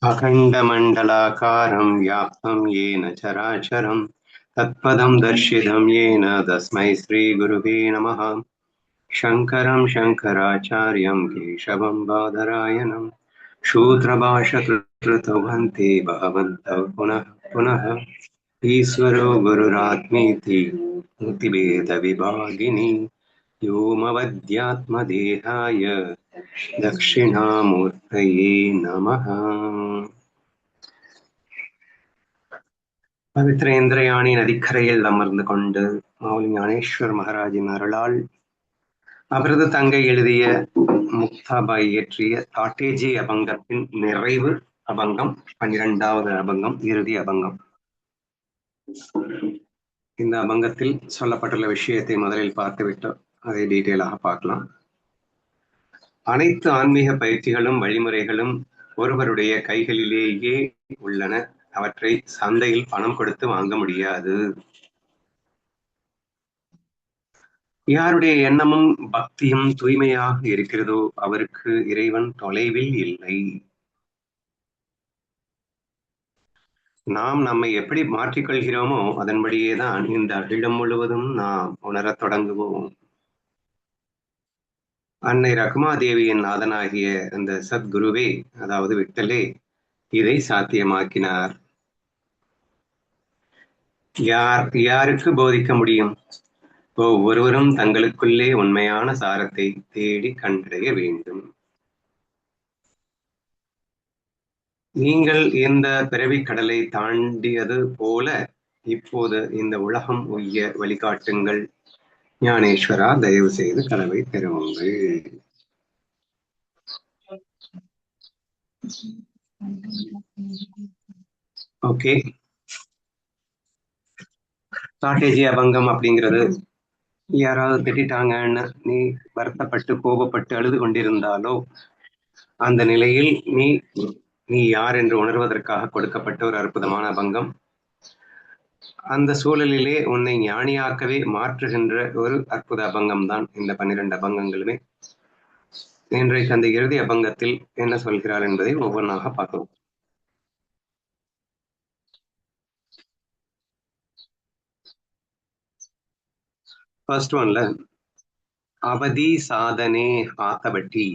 अखण्डमण्डलाकारं व्याप्तं येन चराचरं तत्पदं दर्शितं येन तस्मै श्रीगुरुवे नमः। शङ्करं शङ्कराचार्यं केशवं बादरायणं शूद्रभाषकृतो वन्ते भवन्तः पुनः पुनः। ईश्वरो गुरुरात्मेति मूर्तिभेदविभागिनी व्योमवद्यात्मदेहाय दक्षिणामूर्तये नमः। பவித்ர இந்திரயாணி நதிக்கரையில் அமர்ந்து கொண்டு மௌலி ஞானேஸ்வர் மகாராஜின் அருளால் அவரது தங்கை எழுதிய முக்தாபாய் இயற்றிய தாட்டேஜி அபங்கத்தின் நிறைவு அபங்கம் 12வது அபங்கம், இறுதி அபங்கம். இந்த அபங்கத்தில் சொல்லப்பட்டுள்ள விஷயத்தை முதலில் பார்த்துவிட்டு அதை டீட்டெயிலாக பார்க்கலாம். அனைத்து ஆன்மீக பயிற்சிகளும் வழிமுறைகளும் ஒருவருடைய கைகளிலேயே உள்ளன. அவற்றை சந்தையில் பணம் கொடுத்து வாங்க முடியாது. யாருடைய எண்ணமும் பக்தியும் தூய்மையாக இருக்கிறதோ அவருக்கு இறைவன் தொலைவில் இல்லை. நாம் நம்மை எப்படி மாற்றிக்கொள்கிறோமோ அதன்படியேதான் இந்த அகிலம் முழுவதும் நாம் உணரத் தொடங்குவோம். அன்னை ரகுமாதேவியின் நாதனாகிய அந்த சத்குருவே, அதாவது விட்டலே, இதை சாத்தியமாக்கினார். யாருக்கு போதிக்க முடியும்? ஒவ்வொருவரும் தங்களுக்குள்ளே உண்மையான சாரத்தை தேடி கண்டடைய வேண்டும். நீங்கள் இந்த பிறவிக் கடலை தாண்டியது போல இப்போது இந்த உலகம் உய்ய வழிகாட்டுங்கள். ஞானேஸ்வரா, தயவு செய்து கனவை பெறுங்கள். ஓகே, தாட்டேஜி அபங்கம் அப்படிங்கிறது யாராவது திட்டாங்கன்னு நீ வருத்தப்பட்டு கோபப்பட்டு அழுது கொண்டிருந்தாலோ அந்த நிலையில் நீ யார் என்று உணர்வதற்காக கொடுக்கப்பட்ட ஒரு அற்புதமான அபங்கம். அந்த சூழலிலே உன்னை ஞானியாக்கவே மாற்றுகின்ற ஒரு அற்புத அபங்கம் தான் இந்த 12 அபங்கங்களுமே. இன்றைக்கு அந்த இறுதி அபங்கத்தில் என்ன சொல்கிறார் என்பதை ஒவ்வொன்றாக பார்க்கலாம். ஃபர்ஸ்ட் ஒன்ல அவதி சாதனே ஹாத்தபட்டி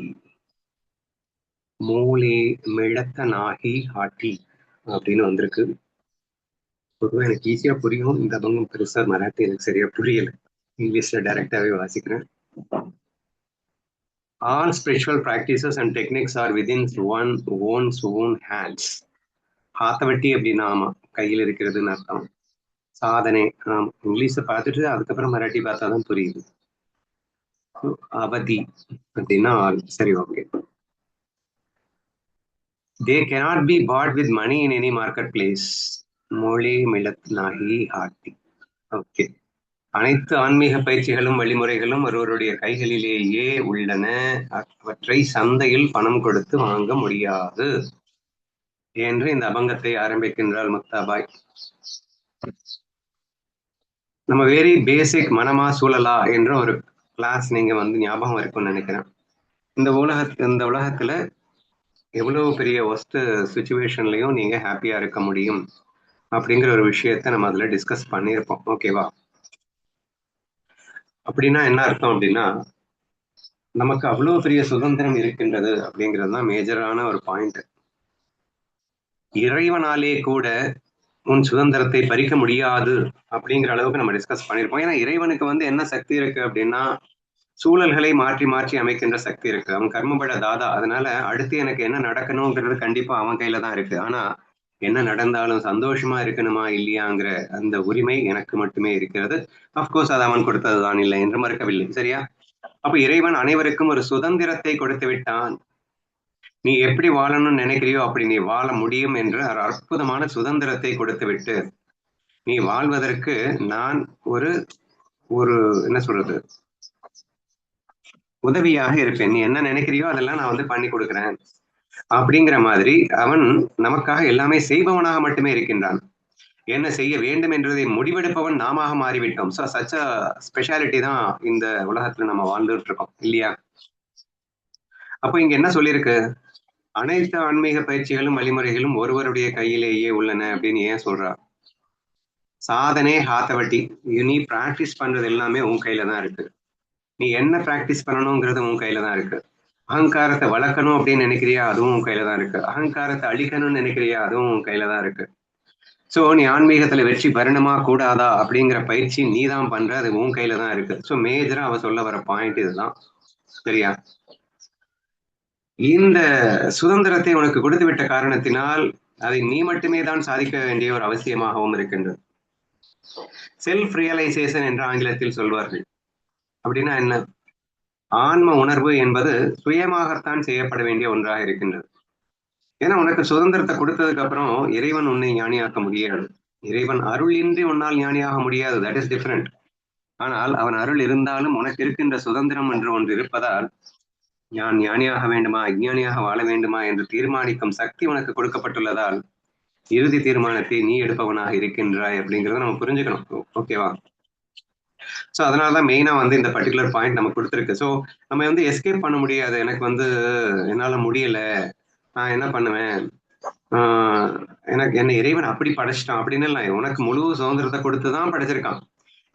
மூலே மிளத்த நாகி ஹாட்டி அப்படின்னு வந்திருக்கு. பொதுவாக எனக்கு ஈஸியா புரியும். இந்த அபங்கம் பெருசா மராட்டி எனக்கு சரியா புரியல. இங்கிலீஷ்ல டைரக்டாவே வாசிக்கிறேன். All spiritual practices and techniques are within one's own hands. ஹாத்தவட்டி அப்படின்னா ஆமா கையில் இருக்கிறதுன்னு அர்த்தம். சாதனை இங்கிலீஷ பார்த்துட்டு அதுக்கப்புறம் மராட்டி பார்த்தாதான் புரியுது. அவதி அப்படின்னா சரி, okay. They cannot be bought with money in any marketplace. மொழி மிளத் நாகி ஹாட்டி. ஓகே, அனைத்து ஆன்மீக பயிற்சிகளும் வழிமுறைகளும் ஒருவருடைய கைகளிலேயே உள்ளன. அவற்றை சந்தையில் பணம் கொடுத்து வாங்க முடியாது என்று இந்த அபங்கத்தை ஆரம்பிக்கின்றார் முக்தாபாய். நம்ம வெரி பேசிக் மனமா சூழலா என்ற ஒரு கிளாஸ் நீங்க ஞாபகம் இருக்கும்னு நினைக்கிறேன். இந்த உலகத்துல எவ்வளவு பெரிய ஒஸ்ட் சுச்சுவேஷன்லயும் நீங்க ஹாப்பியா இருக்க முடியும் அப்படிங்கிற ஒரு விஷயத்த நம்ம அதுல டிஸ்கஸ் பண்ணியிருப்போம். ஓகேவா? அப்படின்னா என்ன அர்த்தம் அப்படின்னா, நமக்கு அவ்வளவு பெரிய சுதந்திரம் இருக்கின்றது அப்படிங்கிறது தான் மேஜரான ஒரு பாயிண்ட். இறைவனாலே கூட உன் சுதந்திரத்தை பறிக்க முடியாது அப்படிங்கிற அளவுக்கு நம்ம டிஸ்கஸ் பண்ணியிருப்போம். ஏன்னா இறைவனுக்கு என்ன சக்தி இருக்கு அப்படின்னா, சூழல்களை மாற்றி மாற்றி அமைக்கின்ற சக்தி இருக்கு. அவன் கர்மபட தாதா. அதனால அடுத்து எனக்கு என்ன நடக்கணுங்கிறது கண்டிப்பா அவன் கையில தான் இருக்கு. ஆனா என்ன நடந்தாலும் சந்தோஷமா இருக்கணுமா இல்லையாங்கிற அந்த உரிமை எனக்கு மட்டுமே இருக்கிறது. அப்கோர்ஸ் அது அவன் கொடுத்ததுதான், இல்லை என்று மறுக்கவில்லை. சரியா? அப்ப இறைவன் அனைவருக்கும் ஒரு சுதந்திரத்தை கொடுத்து விட்டான். நீ எப்படி வாழணும்னு நினைக்கிறியோ அப்படி நீ வாழ முடியும் என்ற ஒரு அற்புதமான சுதந்திரத்தை கொடுத்து விட்டு நீ வாழ்வதற்கு நான் ஒரு என்ன சொல்றது, உதவியாக இருப்பேன். நீ என்ன நினைக்கிறியோ அதெல்லாம் நான் பண்ணி கொடுக்குறேன் அப்படிங்கிற மாதிரி அவன் நமக்காக எல்லாமே செய்பவனாக மட்டுமே இருக்கின்றான். என்ன செய்ய வேண்டும் என்றதை முடிவெடுப்பவன் நாம மாறிவிட்டோம். ஸோ சச்ச ஸ்பெஷாலிட்டி தான் இந்த உலகத்துல நம்ம வாழ்ந்துட்டு இருக்கோம் இல்லையா? அப்போ இங்க என்ன சொல்லியிருக்கு? அனைத்து ஆன்மீக பயிற்சிகளும் வழிமுறைகளும் ஒருவருடைய கையிலேயே உள்ளன அப்படின்னு ஏன் சொல்றா? சாதனை ஹாத்தவட்டி. நீ பிராக்டிஸ் பண்றது எல்லாமே உன் கையில தான் இருக்கு. நீ என்ன பிராக்டிஸ் பண்ணணுங்கிறது உன் கையில தான் இருக்கு. அகங்காரத்தை வளர்க்கணும் அப்படின்னு நினைக்கிறியா, அதுவும் உன் கையில தான் இருக்கு. அகங்காரத்தை அழிக்கணும்னு நினைக்கிறியா, அதுவும் உன் கையில தான் இருக்கு. சோ நீ ஆன்மீகத்துல வெற்றி பெறணுமா கூடாதா அப்படிங்கிற பயிற்சி நீ தான் பண்ற, அது உன் கையில தான் இருக்கு. சோ மேஜரா அவ சொல்ல வர பாயிண்ட் இதுதான். சரியா? இந்த சுதந்திரத்தை உனக்கு கொடுத்து விட்ட காரணத்தினால் அதை நீ மட்டுமே தான் சாதிக்க வேண்டிய ஒரு அவசியமாகவும் இருக்கின்றது. செல்ஃப் ரியலைசேஷன் என்று ஆங்கிலத்தில் சொல்வார்கள். அப்படின்னா என்ன? ஆன்ம உணர்வு என்பது சுயமாகத்தான் செய்யப்பட வேண்டிய ஒன்றாக இருக்கின்றது. ஏன்னா உனக்கு சுதந்திரத்தை கொடுத்ததுக்கு அப்புறம் இறைவன் உன்னை ஞானியாக்க முடியாது. இறைவன் அருள் இன்றி உன்னால் ஞானியாக முடியாது. That is different. ஆனால் அவன் அருள் இருந்தாலும் உனக்கு இருக்கின்ற சுதந்திரம் என்று ஒன்று இருப்பதால் நான் ஞானியாக வேண்டுமா அஞ்ஞானியாக வாழ வேண்டுமா என்று தீர்மானிக்கும் சக்தி உனக்கு கொடுக்கப்பட்டுள்ளதால் இறுதி தீர்மானத்தை நீ எடுப்பவனாக இருக்கின்றாய் அப்படிங்கிறத நம்ம புரிஞ்சுக்கணும். ஓகேவா? ஸோ அதனாலதான் மெயினா வந்து இந்த பர்டிகுலர் பாயிண்ட் நமக்கு கொடுத்துருக்கு. ஸோ நம்ம வந்து எஸ்கேப் பண்ண முடியாது. எனக்கு வந்து என்னால முடியல, நான் என்ன பண்ணுவேன், எனக்கு என்ன இறைவன் அப்படி படைச்சிட்டான் அப்படின்னு இல்லை. உனக்கு முழு சுதந்திரத்தை கொடுத்துதான் படைச்சிருக்கான்.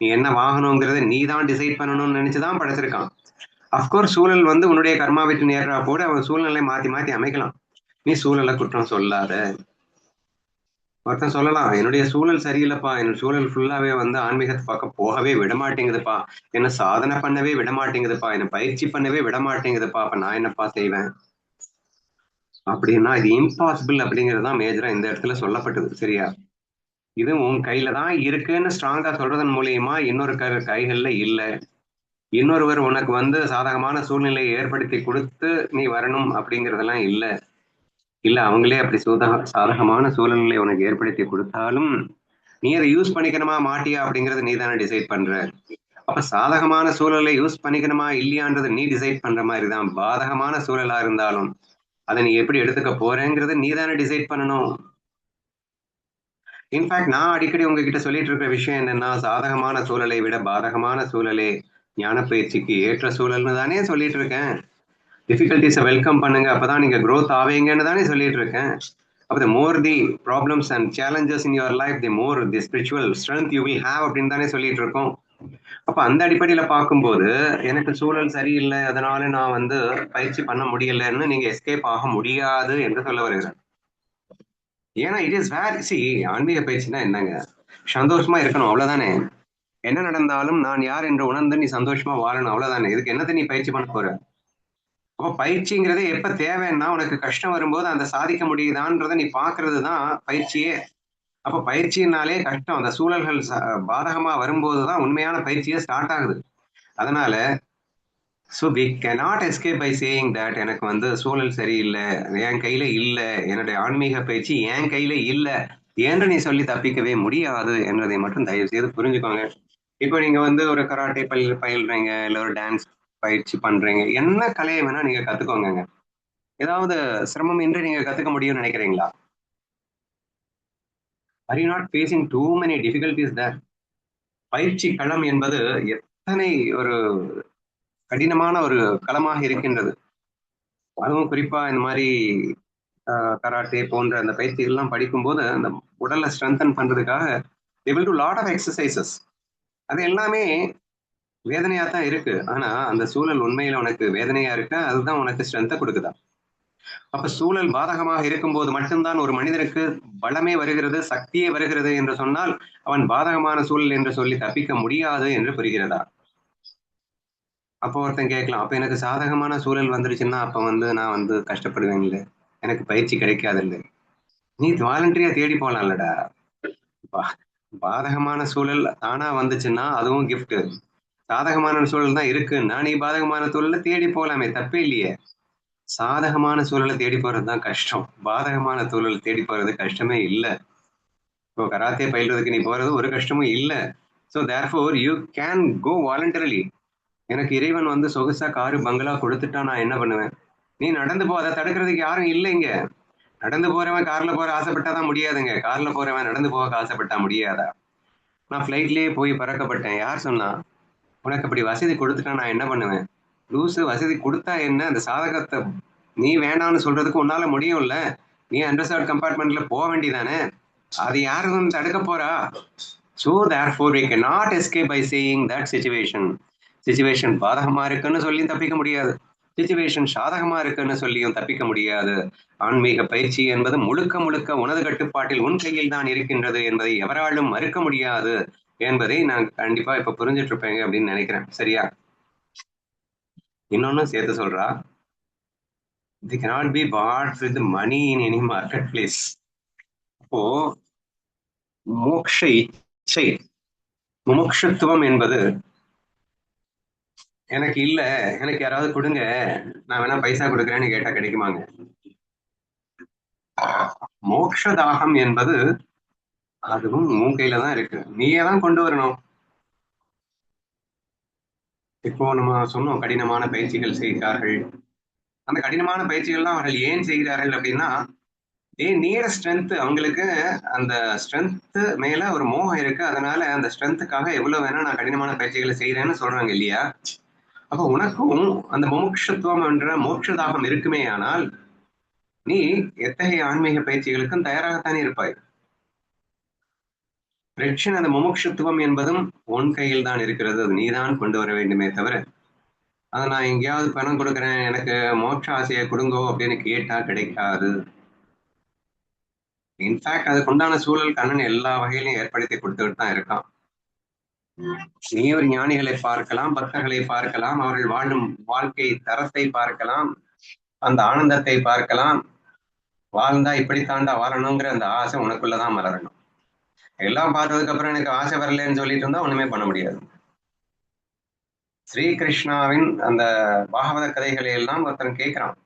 நீ என்ன வாங்கணுங்கிறத நீ தான் டிசைட் பண்ணணும்னு நினைச்சுதான் படைச்சிருக்கான். அப்கோர்ஸ் சூழல் வந்து உன்னுடைய கர்மாவிட்டு நேரா போட அவன் சூழ்நிலை மாத்தி மாத்தி அமைக்கலாம். நீ சூழலை குற்றம் சொல்லாத. ஒருத்தன் சொல்லலாம், என்னுடைய சூழல் சரியில்லைப்பா, என்னோட சூழல் ஃபுல்லாவே வந்து ஆன்மீகத்தை பக்கம் போகவே விடமாட்டேங்குதுப்பா, என்ன சாதனை பண்ணவே விடமாட்டேங்குதுப்பா, என்ன பயிற்சி பண்ணவே விடமாட்டேங்குதுப்பா, அப்ப நான் என்னப்பா செய்வேன் அப்படின்னா இது இம்பாசிபிள் அப்படிங்கிறது தான் மேஜரா இந்த இடத்துல சொல்லப்பட்டது. சரியா? இது உன் கையில தான் இருக்குன்னு ஸ்ட்ராங்கா சொல்றதன் மூலியமா இன்னொரு கைகள்ல இல்ல. இன்னொருவர் உனக்கு வந்து சாதகமான சூழ்நிலையை ஏற்படுத்தி கொடுத்து நீ வரணும் அப்படிங்கிறதெல்லாம் இல்ல. இல்ல அவங்களே அப்படி சாதகமான சூழ்நிலை உனக்கு ஏற்படுத்தி கொடுத்தாலும் நீ அதை யூஸ் பண்ணிக்கணுமா மாட்டியா அப்படிங்கறது நீ தானே டிசைட் பண்ற. அப்ப சாதகமான சூழலை யூஸ் பண்ணிக்கணுமா இல்லையான்றது நீ டிசைட் பண்ற மாதிரிதான் பாதகமான சூழலா இருந்தாலும் அதை நீ எப்படி எடுத்துக்க போறேங்கிறது நீ தானே டிசைட் பண்ணணும். இன்ஃபேக்ட் நான் அடிக்கடி உங்ககிட்ட சொல்லிட்டு இருக்கிற விஷயம் என்னன்னா, சாதகமான சூழலை விட பாதகமான சூழலே ஞான பயிற்சிக்கு ஏற்ற சூழல்னு தானே சொல்லிட்டு இருக்கேன். டிஃபிகல்டிஸை வெல்கம் பண்ணுங்க, அப்பதான் நீங்க growth ஆவீங்கன்னு தானே சொல்லிட்டு இருக்கேன். அப்ப the more the problems and challenges in your life, the more the spiritual strength you will have அப்படின்னு தானே சொல்லிட்டு இருக்கோம். அப்ப அந்த அடிப்படையில பார்க்கும்போது எனக்கு சூழல் சரியில்லை, அதனால நான் வந்து பயிற்சி பண்ண முடியலன்னு நீங்க எஸ்கேப் ஆக முடியாது என்று சொல்ல வருகிறேன். ஏன்னா இட் இஸ் வேர் சி ஆன்மீக பயிற்சினா என்னங்க, சந்தோஷமா இருக்கணும் அவ்வளவுதானே. என்ன நடந்தாலும் நான் யார் என்று உணர்ந்து நீ சந்தோஷமா வாழணும் அவ்வளவுதானே. இதுக்கு என்னத்தை நீ பயிற்சி பண்ண போற? அப்ப பயிற்சிங்கிறதே எப்ப தேவைன்னா உனக்கு கஷ்டம் வரும்போது அந்த சாதிக்க முடியுதான்றத நீ பாக்குறது தான் பயிற்சியே. அப்ப பயிற்சினாலே கஷ்டம், அந்த சூழல்கள் பாதகமா வரும்போதுதான் உண்மையான பயிற்சியே ஸ்டார்ட் ஆகுது. அதனால so we cannot escape by saying that எனக்கு வந்து சூழல் சரியில்லை, என் கையில இல்லை, என்னுடைய ஆன்மீக பயிற்சி என் கையில இல்லை என்று நீ சொல்லி தப்பிக்கவே முடியாது என்றதை மட்டும் தயவு செய்து புரிஞ்சுக்கோங்க. இப்போ நீங்க வந்து ஒரு கராட்டே பயில்றீங்க, இல்லை ஒரு டான்ஸ் பயிற்சி பண்றீங்க, என்ன கலையை வேணா நீங்க கத்துக்கோங்க. ஏதாவது சிரமம் இன்றி நீங்க கத்துக்க முடியும்னு நினைக்கிறீங்களா? Are you not facing too many difficulties there? பயிற்சி களம் என்பது எத்தனை ஒரு கடினமான ஒரு களமாக இருக்கின்றது. அதுவும் குறிப்பா இந்த மாதிரி கராட்டே போன்ற அந்த பயிற்சிகள்லாம் படிக்கும்போது அந்த உடலை ஸ்ட்ரென்தன் பண்றதுக்காக they will do lot of exercises. அது எல்லாமே வேதனையா தான் இருக்கு. ஆனா அந்த சூழல் உண்மையில உனக்கு வேதனையா இருக்கு, அதுதான் உனக்கு ஸ்ட்ரென்த்தை கொடுக்குதா? அப்ப சூழல் பாதகமாக இருக்கும்போது மட்டும்தான் ஒரு மனிதனுக்கு பலமே வருகிறது, சக்தியே வருகிறது என்று சொன்னால் அவன் பாதகமான சூழல் என்று சொல்லி தப்பிக்க முடியாது என்று புரிகிறதா? அப்போ ஒருத்தன் கேட்கலாம், அப்ப எனக்கு சாதகமான சூழல் வந்துருச்சுன்னா அப்ப வந்து நான் வந்து கஷ்டப்படுவேன் இல்லை, எனக்கு பயிற்சி கிடைக்காது இல்லை. நீ வாலண்டரியா தேடி போலாம்லடா. பாதகமான சூழல் தானா வந்துச்சுன்னா அதுவும் கிஃப்ட். சாதகமான சூழல் தான் இருக்குன்னா நீ பாதகமான சூழலை தேடி போலாமே, தப்பே இல்லையே. சாதகமான சூழலை தேடி போறதுதான் கஷ்டம், பாதகமான சூழல் தேடி போறது கஷ்டமே இல்லை. இப்போ கராத்தே பயில்றதுக்கு நீ போறது ஒரு கஷ்டமும் இல்லை. So therefore you can go voluntarily. எனக்கு இறைவன் வந்து சொகுசா காரு பங்களா கொடுத்துட்டா நான் என்ன பண்ணுவேன்? நீ நடந்து போ, அதை தடுக்கிறதுக்கு யாரும் இல்லைங்க. நடந்து போறவன் கார்ல போற ஆசைப்பட்டாதான் முடியாதுங்க, கார்ல போறவன் நடந்து போக ஆசைப்பட்டா முடியாதா? நான் ஃப்ளைட்லயே போய் பறக்கப்பட்டேன், யார் சொன்னா? உனக்கு அப்படி வசதி கொடுத்துட்டா நான் என்ன பண்ணுவேன்? லூசு, வசதி கொடுத்தா என்ன, அந்த சாதகத்தை நீ வேண்டாம்னு சொல்றதுக்கு உன்னால முடியும்ல. நீ அன்ரிசர்வ்ட் கம்பார்ட்மெண்ட்ல போக வேண்டியதானே. அது யாரும் தடுக்க போறா? So therefore we cannot escape by saying that situation பாதகமா இருக்குன்னு சொல்லி தப்பிக்க முடியாது, சிச்சுவேஷன் சாதகமா இருக்குன்னு சொல்லியும் தப்பிக்க முடியாது. ஆன்மீக பயிற்சி என்பது முழுக்க முழுக்க உனது கட்டுப்பாட்டில் உன் கையில் தான் இருக்கின்றது என்பதை எவராலும் மறுக்க முடியாது என்பதை நான் கண்டிப்பா இப்ப புரிஞ்சுட்டு இருப்பேங்க அப்படின்னு நினைக்கிறேன். சரியா? இன்னொன்னு சேர்த்து சொல்றா, they cannot be bought with money in any marketplace. அப்போ மோக்ஷ இச்சை, முமுட்சுத்துவம் என்பது எனக்கு இல்ல, எனக்கு யாராவது கொடுங்க, நான் வேணா பைசா கொடுக்குறேன்னு கேட்டா கிடைக்குமாங்க? மோக்ஷதாகம் என்பது அதுவும் உன் கையில தான் இருக்கு, நீயே தான் கொண்டு வரணும். இப்போ நம்ம சொன்னோம் கடினமான பயிற்சிகள் செய்கிறார்கள். அந்த கடினமான பயிற்சிகள்லாம் அவர்கள் ஏன் செய்கிறார்கள் அப்படின்னா, நீட ஸ்ட்ரென்த், அவங்களுக்கு அந்த ஸ்ட்ரென்த் மேல ஒரு மோகம் இருக்கு, அதனால அந்த ஸ்ட்ரென்த்துக்காக எவ்வளவு வேணா நான் கடினமான பயிற்சிகளை செய்யறேன்னு சொல்றாங்க இல்லையா? அப்ப உனக்கும் அந்த முமுட்சுத்துவம் என்ற மோட்சதாகம் இருக்குமே ஆனால் நீ எத்தகைய ஆன்மீக பயிற்சிகளுக்கும் தயாராகத்தானே இருப்பாய். பிரச்சனை அந்த முமுட்சுத்துவம் என்பதும் உன் கையில் தான் இருக்கிறது, அது நீதான் கொண்டு வர வேண்டுமே தவிர அதை நான் எங்கேயாவது பணம் கொடுக்குறேன் எனக்கு மோட்ச ஆசையை கொடுங்கோ அப்படின்னு கேட்டா கிடைக்காது. இன்ஃபேக்ட் அதுக்கு உண்டான சூழல் கண்ணன் எல்லா வகையிலும் ஏற்படுத்தி கொடுத்துட்டு தான் இருக்கான். நீ ஒரு ஞானிகளை பார்க்கலாம், பக்தர்களை பார்க்கலாம், அவர்கள் வாழும் வாழ்க்கை தரத்தை பார்க்கலாம், அந்த ஆனந்தத்தை பார்க்கலாம். வாழ்ந்தா இப்படித்தாண்டா வாழணுங்கிற அந்த ஆசை உனக்குள்ளதான் மலரணும். எல்லாம் பார்த்ததுக்கு அப்புறம் எனக்கு ஆசை வரலன்னு சொல்லிட்டு இருந்தா ஒண்ணுமே பண்ண முடியாது. ஸ்ரீகிருஷ்ணாவின் அந்த பாகவத கதைகளை எல்லாம் ஒருத்தன் கேட்கிறான்,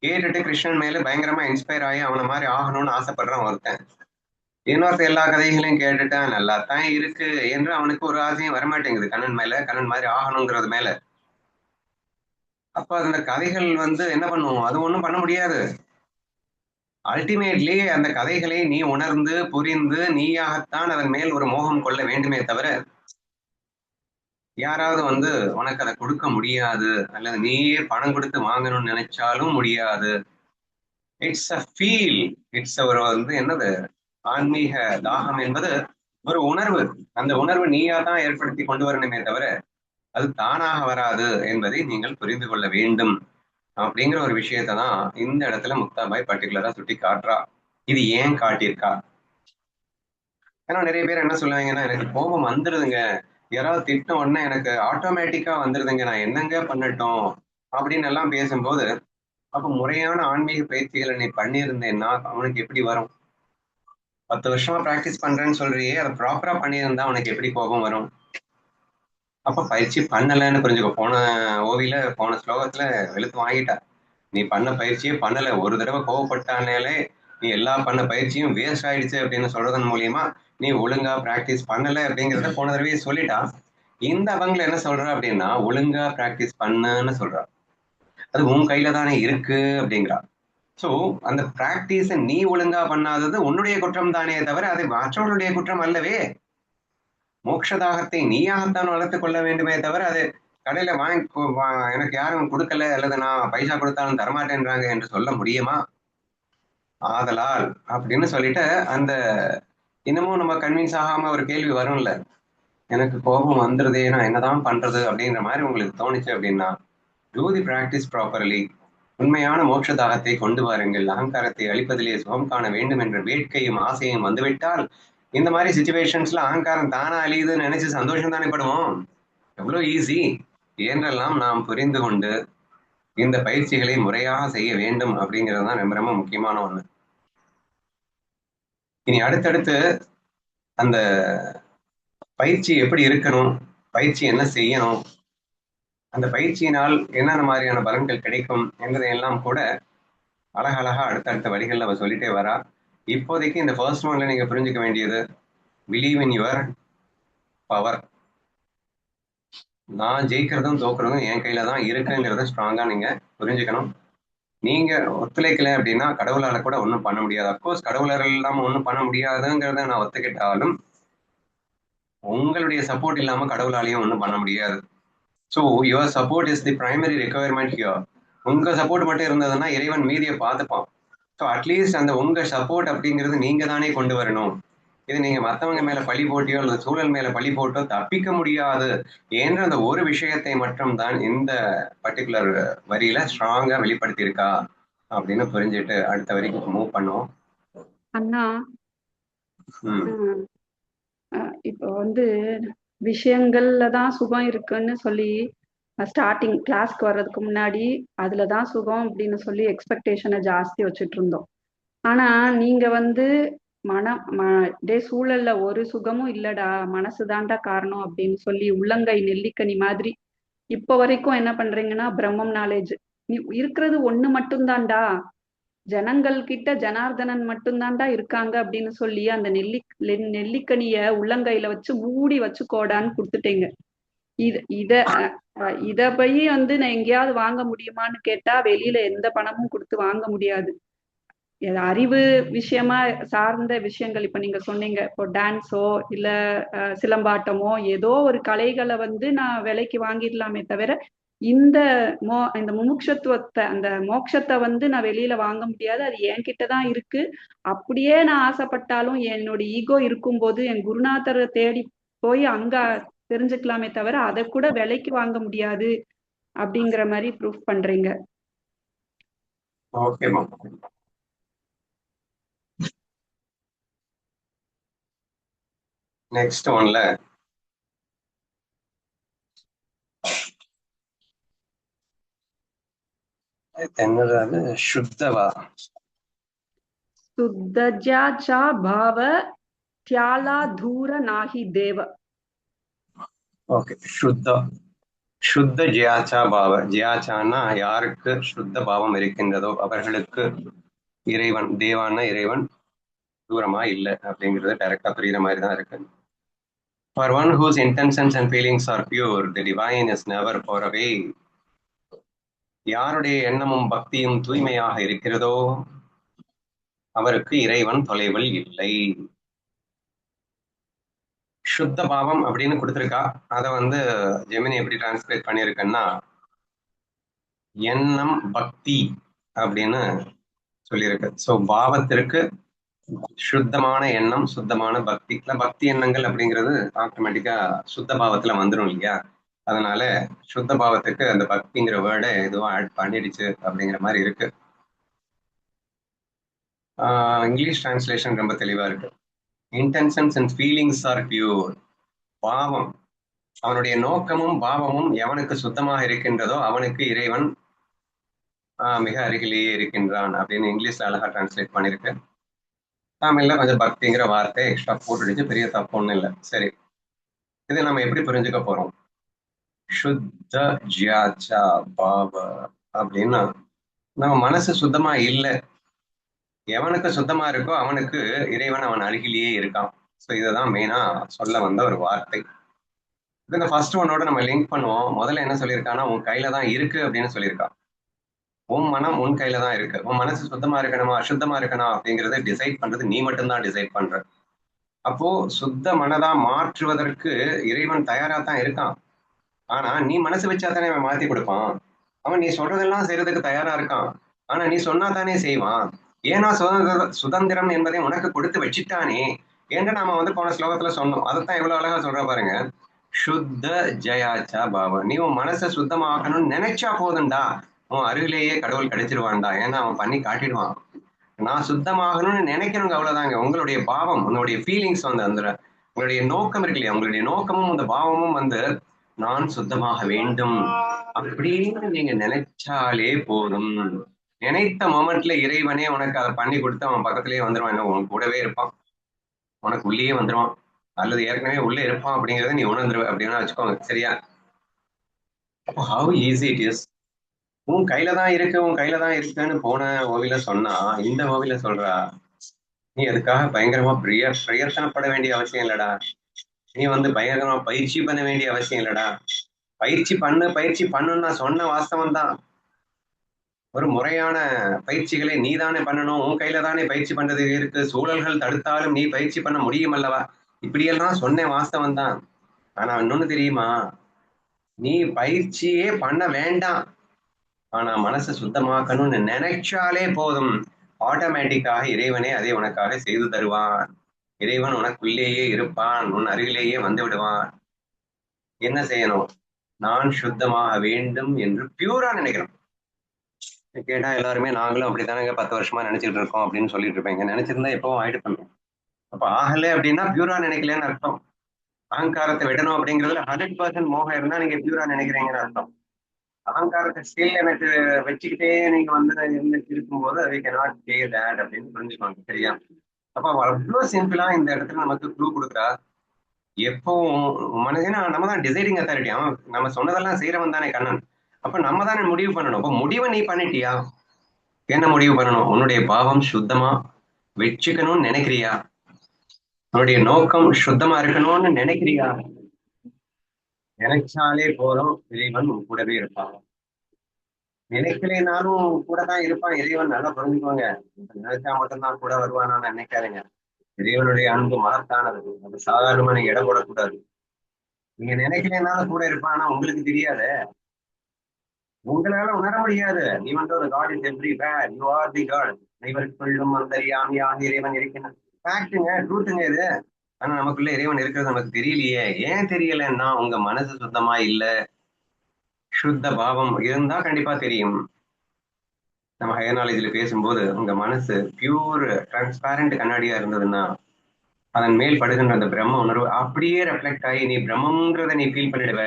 கேட்டுட்டு கிருஷ்ணன் மேல பயங்கரமா இன்ஸ்பயர் ஆகி அவனை மாதிரி ஆகணும்னு ஆசைப்படுறான் ஒருத்தன். இன்னொருத்த எல்லா கதைகளையும் கேட்டுட்டான், நல்லா தான் இருக்கு என்று அவனுக்கு ஒரு ஆசையும் வரமாட்டேங்குது கண்ணன் மேல, கண்ணன் மாதிரி ஆகணுங்கிறது மேல. அப்ப அந்த கதைகள் என்ன பண்ணுவோம், அது ஒண்ணும் பண்ண முடியாது. அல்டிமேட்லி அந்த கதைகளை நீ உணர்ந்து புரிந்து நீயாகத்தான் அதன் மேல் ஒரு மோகம் கொள்ள வேண்டுமே தவிர யாராவது உனக்கு அதை கொடுக்க முடியாது, அல்லது நீயே பணம் கொடுத்து வாங்கணும்னு நினைச்சாலும் முடியாது. இட்ஸ் அ ஃபீல், இட்ஸ் ஒரு என்னது, ஆன்மீக தாகம் என்பது ஒரு உணர்வு. அந்த உணர்வு நீயா தான் ஏற்படுத்தி கொண்டு வரணுமே தவிர அது தானாக வராது என்பதை நீங்கள் புரிந்து கொள்ள வேண்டும் அப்படிங்கிற ஒரு விஷயத்தை தான் இந்த இடத்துல முக்தாபாய் பர்டிகுலரா சுட்டி காட்டுறா. இது ஏன் காட்டியிருக்கா? ஏன்னா நிறைய பேர் என்ன சொல்லுவாங்கன்னா, எனக்கு கோபம் வந்துருதுங்க, யாராவது திட்ட உடனே எனக்கு ஆட்டோமேட்டிக்கா வந்துருதுங்க, நான் என்னங்க பண்ணட்டும் அப்படின்னு எல்லாம் பேசும்போது, அப்ப முறையான ஆன்மீக பயிற்சிகளை நீ பண்ணியிருந்தேன்னா அவனுக்கு எப்படி வரும்? 10 வருஷமா பிராக்டிஸ் பண்றேன்னு சொல்றியே, அதை ப்ராப்பரா பண்ணியிருந்தா அவனுக்கு எப்படி கோபம் வரும்? அப்ப பயிற்சி பண்ணலைன்னு புரிஞ்சுக்கோ. போன ஸ்லோகத்துல வெளுத்து வாங்கிட்டா. நீ பண்ண பயிற்சியே பண்ணல, ஒரு தடவை கோவப்பட்டானே நீ எல்லா பண்ண பயிற்சியும் வேஸ்ட் ஆயிடுச்சு அப்படின்னு சொல்றதன் மூலியமா நீ ஒழுங்கா பிராக்டிஸ் பண்ணல அப்படிங்கிறத போன தடவையே சொல்லிட்டா. இந்த அவங்களை என்ன சொல்றா அப்படின்னா, ஒழுங்கா பிராக்டிஸ் பண்ணுன்னு சொல்றா. அது உன் கையில தானே இருக்கு அப்படிங்கிறா. சோ அந்த பிராக்டிஸ நீ ஒழுங்கா பண்ணாதது உன்னுடைய குற்றம் தானே தவிர அது மற்றவர்களுடைய குற்றம் அல்லவே. மோட்சதாகத்தை நீயாகத்தான் வளர்த்துக் கொள்ள வேண்டுமே தவிர அது கடையில எனக்கு யாரும் கொடுக்கல அல்லது நான் பைசா கொடுத்தாலும் தரமாட்டேன்றாங்க என்று சொல்ல முடியுமா? ஆதலால் அப்படின்னு சொல்லிட்டு அந்த இன்னமும் நம்ம கன்வின்ஸ் ஆகாம ஒரு கேள்வி வரும்ல, எனக்கு கோபம் வந்துருதே, நான் என்னதான் பண்றது அப்படின்ற மாதிரி உங்களுக்கு தோணுச்சு அப்படின்னா, டூ தி பிராக்டிஸ் ப்ராப்பர்லி. உண்மையான மோட்ச தாகத்தை கொண்டு வாருங்கள். அகங்காரத்தை அழிப்பதிலே சுகம் காண வேண்டும் என்ற வேட்கையும் ஆசையும் வந்துவிட்டால் இந்த மாதிரி சிச்சுவேஷன்ஸ்ல அகங்காரம் தானா அழியுதுன்னு நினைச்சு சந்தோஷம் தானே படுவோம். எவ்வளவு ஈஸி என்றெல்லாம் நாம் புரிந்து கொண்டு இந்த பயிற்சிகளை முறையாக செய்ய வேண்டும் அப்படிங்கிறது தான் ரொம்ப ரொம்ப முக்கியமான ஒண்ணு. இனி அடுத்தடுத்து அந்த பயிற்சி எப்படி இருக்கணும், பயிற்சி என்ன செய்யணும், அந்த பயிற்சியினால் என்னென்ன மாதிரியான பலன்கள் கிடைக்கும் என்பதையெல்லாம் கூட அழகழகா அடுத்தடுத்த வரிகள்ல அவ சொல்லிட்டே வரா. இப்போதைக்கு இந்த ஃபர்ஸ்ட் ஒன்ல நீங்க புரிஞ்சுக்க வேண்டியது, பிலீவ் இன் யுவர் பவர். நான் ஜெயிக்கிறதும் தோக்குறதும் என் கையில தான் இருக்குங்கிறத ஸ்ட்ராங்கா நீங்க புரிஞ்சுக்கணும். நீங்க ஒத்துழைக்கல அப்படின்னா கடவுளால கூட ஒன்றும் பண்ண முடியாது. அப்கோர்ஸ் கடவுளால் இல்லாம ஒன்றும் பண்ண முடியாதுங்கிறத நான் ஒத்துக்கிட்டாலும் உங்களுடைய சப்போர்ட் இல்லாம கடவுளாலையும் ஒன்றும் பண்ண முடியாது. So your support is the primary requirement here. உங்க சப்போர்ட் மட்டும் இருந்ததுன்னா இறைவன் மீதியை பார்த்துப்பான். ஸோ அட்லீஸ்ட் அந்த உங்க சப்போர்ட் அப்படிங்கிறது நீங்க தானே கொண்டு வரணும். இது நீங்க மத்தவங்க மேல பழி போட்டியோ அல்லது சூழல் மேல பழி போட்டோ தப்பிக்க முடியாது என்ற அந்த ஒரு விஷயத்தை மட்டும் தான் இந்த பர்டிகுலர் வரியில ஸ்ட்ராங்கா வெளிப்படுத்தியிருக்கா அப்படின்னு புரிஞ்சுட்டு அடுத்த வரைக்கும் மூவ் பண்ணுவோம். அண்ணா ம் இப்போ வந்து விஷயங்கள்ல தான் சுகம் இருக்குன்னு சொல்லி ஸ்டார்டிங் கிளாஸ்க்கு வர்றதுக்கு முன்னாடி அதுல தான் சுகம் அப்படின்னு சொல்லி எக்ஸ்பெக்டேஷனை ஜாஸ்தி வச்சுட்டு இருந்தோம். ஆனா நீங்க வந்து டே சூழல்ல ஒரு சுகமும் இல்லடா, மனசுதான்டா காரணம் அப்படின்னு சொல்லி உள்ளங்கை நெல்லிக்கனி மாதிரி இப்ப வரைக்கும் என்ன பண்றீங்கன்னா பிரம்மம் நாலேஜ் நீ இருக்கிறது ஒண்ணு மட்டும்தான்டா, ஜனங்கள் கிட்ட ஜனார்தனன் மட்டும்தான்டா இருக்காங்க அப்படின்னு சொல்லி அந்த நெல்லிக்கனிய உள்ளங்கையில வச்சு மூடி வச்சுக்கோடான்னு கொடுத்துட்டீங்க. இத இத போய் வந்து நான் எங்கேயாவது வாங்க முடியுமான்னு கேட்டா வெளியில எந்த பணமும் கொடுத்து வாங்க முடியாது. அறிவு விஷயமா சார்ந்த விஷயங்கள் இப்ப நீங்க சொன்னீங்க, இப்போ டான்ஸோ இல்ல சிலம்பாட்டமோ ஏதோ ஒரு கலைகளை வந்து நான் விலைக்கு வாங்கிடலாமே தவிர இந்த முமுட்சத்துவத்தை அந்த மோட்சத்தை வந்து நான் வெளியில வாங்க முடியாது. அது என்கிட்ட தான் இருக்கு. அப்படியே நான் ஆசைப்பட்டாலும் என்னோட ஈகோ இருக்கும்போது என் குருநாதரை தேடி போய் அங்க தெரிஞ்சுக்கலாமே தவிர அதை கூட விலைக்கு வாங்க முடியாது அப்படிங்கிற மாதிரி ப்ரூஃப் பண்றீங்க. Okay ma'am. நெக்ஸ்ட் ஒன்ல என்னது சுத்தவா சுத்தஜாச்சா பாவ தியாலா தூர நாகி தேவ. ஓகே. சுத்த ஜியாச்சா பாவ. ஜியாச்சான்னா யாருக்கு சுத்த பாவம் இருக்கின்றதோ அவர்களுக்கு இறைவன், தேவான இறைவன் தூரமா இல்லை அப்படிங்கிறது டைரக்டா புரியுற மாதிரி தான் இருக்கு. For one whose intentions and feelings are pure, the divine is never far away. யாருடைய எண்ணமும் பக்தியும் தூய்மையாக இருக்கிறதோ அவருக்கு இறைவன் தொலைவில் இல்லை. சுத்த பாவம் அப்படின்னு கொடுத்துருக்கா. அதை வந்து ஜெமினி எப்படி டிரான்ஸ்லேட் பண்ணியிருக்கேன்னா எண்ணம் பக்தி அப்படின்னு சொல்லியிருக்கு. ஸோ பாவத்திற்கு சுத்தமான எண்ணம், சுத்தமான பக்தி. பக்தி எண்ணங்கள் அப்படிங்கிறது ஆட்டோமேட்டிக்கா சுத்த பாவத்துல வந்துடும் இல்லையா? அதனால சுத்த பாவத்துக்கு அந்த பக்திங்கிற வேர்டை எதுவும் ஆட் பண்ணிடுச்சு அப்படிங்கிற மாதிரி இருக்கு. இங்கிலீஷ் டிரான்ஸ்லேஷன் ரொம்ப தெளிவா இருக்கு. Intentions and feelings are pure. பாவம், அவனுடைய நோக்கமும் பாவமும் எவனுக்கு சுத்தமாக இருக்கின்றதோ அவனுக்கு இறைவன் மிக அருகிலேயே இருக்கின்றான் அப்படின்னு இங்கிலீஷ்ல அழகா டிரான்ஸ்லேட் பண்ணிருக்கு. தமிழ்ல கொஞ்சம் பக்திங்கிற வார்த்தை எக்ஸ்ட்ரா போட்டுடுச்சு, பெரிய தப்பு ஒன்றும் இல்லை. சரி, இதை நம்ம எப்படி புரிஞ்சுக்க போறோம்? சுத்த ஜியாச்சா பாவ அப்படின்னா நம்ம மனசு சுத்தமா இல்லை, எவனுக்கு சுத்தமா இருக்கோ அவனுக்கு இறைவன் அவன் அருகிலேயே இருக்கான். ஸோ இதுதான் மெயினா சொல்ல வந்த ஒரு வார்த்தை. இந்த ஃபர்ஸ்ட் ஒன்னோட நம்ம லிங்க் பண்ணுவோம். முதல்ல என்ன சொல்லியிருக்கான்னா உன் கையில தான் இருக்கு அப்படின்னு சொல்லியிருக்கான். உன் மனம் உன் கையில தான் இருக்கு. உன் மனசு சுத்தமா இருக்கணுமா அசுத்தமா இருக்கணும் அப்படிங்கறத டிசைட் பண்றது நீ மட்டும்தான் டிசைட் பண்ற. அப்போ சுத்த மனதா மாற்றுவதற்கு இறைவன் தயாரா தான் இருக்கான். ஆனா நீ மனசு வச்சா தானே அவன் மாத்தி கொடுப்பான். அவன் நீ சொல்றதெல்லாம் செய்யறதுக்கு தயாரா இருக்கான். ஆனா நீ சொன்னா தானே செய்வான். ஏன்னா சுதந்திரம் என்பதை உனக்கு கொடுத்து வச்சுட்டானே என்று நாம வந்து போன ஸ்லோகத்துல சொன்னோம். அதைத்தான் எவ்வளவு அழகா சொல்ற பாருங்க. சுத்த ஜயாச்சா பாவ. நீ உன் மனசை சுத்தமாக்கணும்னு நினைச்சா போதும்டா, உன் அருகிலேயே கடவுள் கிடைச்சிருவான்டா. ஏன்னா அவன் பண்ணி காட்டிடுவான். நான் சுத்தமாகணும்னு நினைக்கிறவங்க அவ்வளவுதாங்க. உங்களுடைய பாவம், உங்களுடைய ஃபீலிங்ஸ் வந்து அந்த உங்களுடைய நோக்கம் இருக்கு இல்லையா, உங்களுடைய நோக்கமும் அந்த பாவமும் வந்து நான் சுத்தமாக வேண்டும் அப்படின்னு நீங்க நினைச்சாலே போதும். நினைத்த மொமெண்ட்ல இறைவனே உனக்கு அதை பண்ணி கொடுத்து அவன் பக்கத்திலேயே வந்துருவான். உன் கூடவே இருப்பான், உனக்கு உள்ளேயே வந்துருவான், அல்லது ஏற்கனவே உள்ளே இருப்பான் அப்படிங்கறத நீ உணர்ந்துருவ அப்படின்னு வச்சுக்கோங்க. சரியா? அப்போ ஹவு ஈஸி இட் இஸ். உன் கையில தான் இருக்கு, உன் கையில தான் இருக்குன்னு போன ஓவில சொன்னா இந்த ஓவில சொல்றா நீ அதுக்காக பயங்கரமா பிரயத்தனப்பட வேண்டிய அவசியம் இல்லடா. நீ வந்து பயங்கரமா பயிற்சி பண்ண வேண்டிய அவசியம் இல்லடா. பயிற்சி பண்ணுன்னு நான் சொன்ன வாஸ்தவம் தான். ஒரு முறையான பயிற்சிகளை நீ தானே பண்ணணும். உன் கையில தானே பயிற்சி பண்றது இருக்கு. சூழல்கள் தடுத்தாலும் நீ பயிற்சி பண்ண முடியும் அல்லவா? இப்படியெல்லாம் சொன்னேன், வாஸ்தவம் தான். ஆனா இன்னொன்னு தெரியுமா, நீ பயிற்சியே பண்ண வேண்டாம். ஆனா மனசை சுத்தமாக்கணும்னு நினைச்சாலே போதும், ஆட்டோமேட்டிக்காக இறைவனே அதை உனக்காக செய்து தருவான். இறைவன் உனக்குள்ளேயே இருப்பான், உன் அருகிலேயே வந்து விடுவான். என்ன செய்யணும்? நான் சுத்தமாக வேண்டும் என்று பியூரா நினைக்கணும். கேட்டா எல்லாருமே நாங்களும் அப்படித்தானங்க 10 வருஷமா நினைச்சிட்டு இருக்கோம் அப்படின்னு சொல்லிட்டு இருப்பீங்க. நினைச்சிருந்தா எப்பவும் ஆயிட்டு பண்ணும். அப்ப ஆகல அப்படின்னா பியூரா நினைக்கலன்னு அர்த்தம். அகங்காரத்தை விடணும் அப்படிங்கிறதுல 100% மோகம் இருந்தா நீங்க பியூரா நினைக்கிறீங்கன்னு அர்த்தம். அகங்காரத்தை ஸ்டில் எனக்கு வச்சுக்கிட்டே நீங்க வந்து இருக்கும்போது அதை cannot say that அப்படின்னு புரிஞ்சுக்கோங்க. சரியா? அப்ப அவ்வளவு சிம்பிளா இந்த இடத்துல நமக்கு க்ளூ கொடுக்குறா. எப்பவும் மனதுனா நம்ம தான் டிசைடிங் அத்தாரிட்டி. அவன் நம்ம சொன்னதெல்லாம் செய்யறவன் தானே கண்ணன். அப்ப நம்ம தானே முடிவு பண்ணணும். அப்ப முடிவை நீ பண்ணிட்டியா? என்ன முடிவு பண்ணணும்? உன்னுடைய பாவம் சுத்தமா வச்சுக்கணும்னு நினைக்கிறியா? உன்னுடைய நோக்கம் சுத்தமா இருக்கணும்னு நினைக்கிறியா? நினைச்சாலே போதும், இறைவன் உன் கூடவே இருப்பான். நினைக்கலைனாலும் கூட தான் இருப்பான் இறைவன். நல்லா புரிஞ்சுக்கோங்க. நினைச்சா மட்டும்தான் கூட வருவானா நினைக்காதீங்க. இறைவனுடைய அன்பு மகத்தானது. அது சாதாரணமா நீங்க இடம் போடக்கூடாது. நீங்க நினைக்கலைனாலும் கூட இருப்பான், ஆனா உங்களுக்கு தெரியாது. உங்களால உணர முடியாது. நீ வந்து ஒரு God is everywhere, you are the God. இவருக்குள்ளும் அந்தரியாமியாக இறைவன் இருக்கின்றான். ஃபேக்ட்டுங்க, ட்ரூத்துங்க இது. ஆனா நமக்குள்ள இறைவன் இருக்கிறது நமக்கு தெரியலையே. ஏன் தெரியலன்னா உங்க மனசு சுத்தமா இல்ல. சுத்த பாவம் இருந்தா கண்டிப்பா தெரியும். நம்ம ஹையர் நாலேஜ்ல பேசும்போது உங்க மனசு பியூர் டிரான்ஸ்பேரண்ட் கண்ணாடியா இருந்ததுன்னா அதன் மேல் படுகின்ற அந்த பிரம்ம உணர்வு அப்படியே ரெஃப்ளெக்ட் ஆகி நீ பிரம்மங்கிறத நீ ஃபீல் பண்ணிடுவ.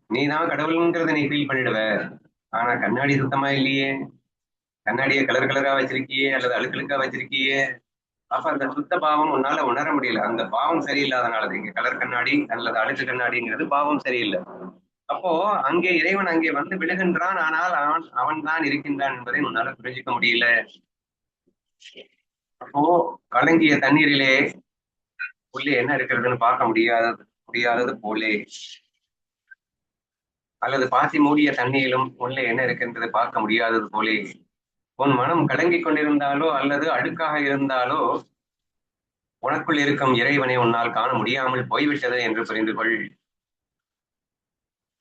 நீ தான் கடவுளுங்கிறத நீ ஃபீல் பண்ணிடுவ. ஆனா கண்ணாடி சுத்தமா இல்லையே. கண்ணாடியை கலர் கலரா வச்சிருக்கியே அல்லது அழுக்கழுக்கா வச்சிருக்கியே. அப்ப அந்த சுத்த பாவம் உன்னால உணர முடியல. அந்த பாவம் சரியில்லாதனால இங்க கலர் கண்ணாடி அல்லது அழுக்கு கண்ணாடிங்கிறது பாவம் சரியில்லை. அப்போ அங்கே இறைவன் அங்கே வந்து விழுகின்றான். ஆனால் அவன் தான் இருக்கின்றான் என்பதை உன்னால புரிஞ்சுக்க முடியல. அப்போ கலங்கிய தண்ணீரிலே உள்ளே என்ன இருக்கிறதுன்னு பார்க்க முடியாதது போலே, அல்லது பாசி மூடிய தண்ணீரிலும் உள்ளே என்ன இருக்கின்றது பார்க்க முடியாதது போலே, உன் மனம் கலங்கிக் கொண்டிருந்தாலோ அல்லது அழுக்காக இருந்தாலோ உனக்குள் இருக்கும் இறைவனை உன்னால் காண முடியாமல் போய்விட்டது என்று புரிந்து கொள்.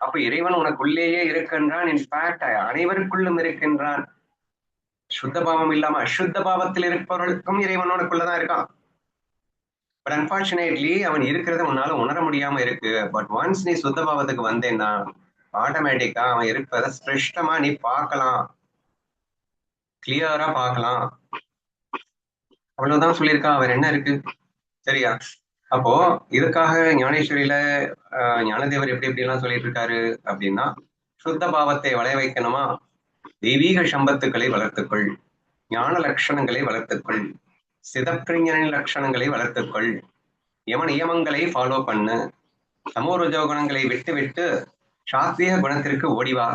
அப்ப இறைவன் உனக்குள்ளேயே இருக்கின்றான். இன்ஃபேக்ட் அனைவருக்குள்ளும் இருக்கின்றான். சுத்த பாவம் இல்லாம அசுத்த பாவத்தில் இருப்பவர்களுக்கும் இறைவன் உனக்குள்ளதான் இருக்கான். பட் அன்பார்ச்சுனேட்லி அவன் இருக்கிறத உன்னால உணர முடியாம இருக்கு. பட் ஒன்ஸ் நீ சுத்த பாவத்துக்கு வந்தேன்னா ஆட்டோமேட்டிக்கா அவன் இருப்பதை ஸ்பஷ்டமா நீ பார்க்கலாம், கிளியரா பார்க்கலாம். அவ்வளவுதான் சொல்லியிருக்கா. அவர் என்ன இருக்கு? சரியா? அப்போ இதுக்காக ஞானேஸ்வரியில ஞானதேவர் எப்படி எல்லாம் சொல்லிட்டு இருக்காரு அப்படின்னா, சுத்த பாவத்தை வளைய வைக்கணுமா, தெய்வீக சம்பத்துக்களை வளர்த்துக்கொள், ஞான லட்சணங்களை வளர்த்துக்கொள், சிதப்பிரஞனின் லட்சணங்களை வளர்த்துக்கொள், யம நியமங்களை ஃபாலோ பண்ணு, சமோரஜோ குணங்களை விட்டு விட்டு சாத்வீக குணத்திற்கு ஓடிவா.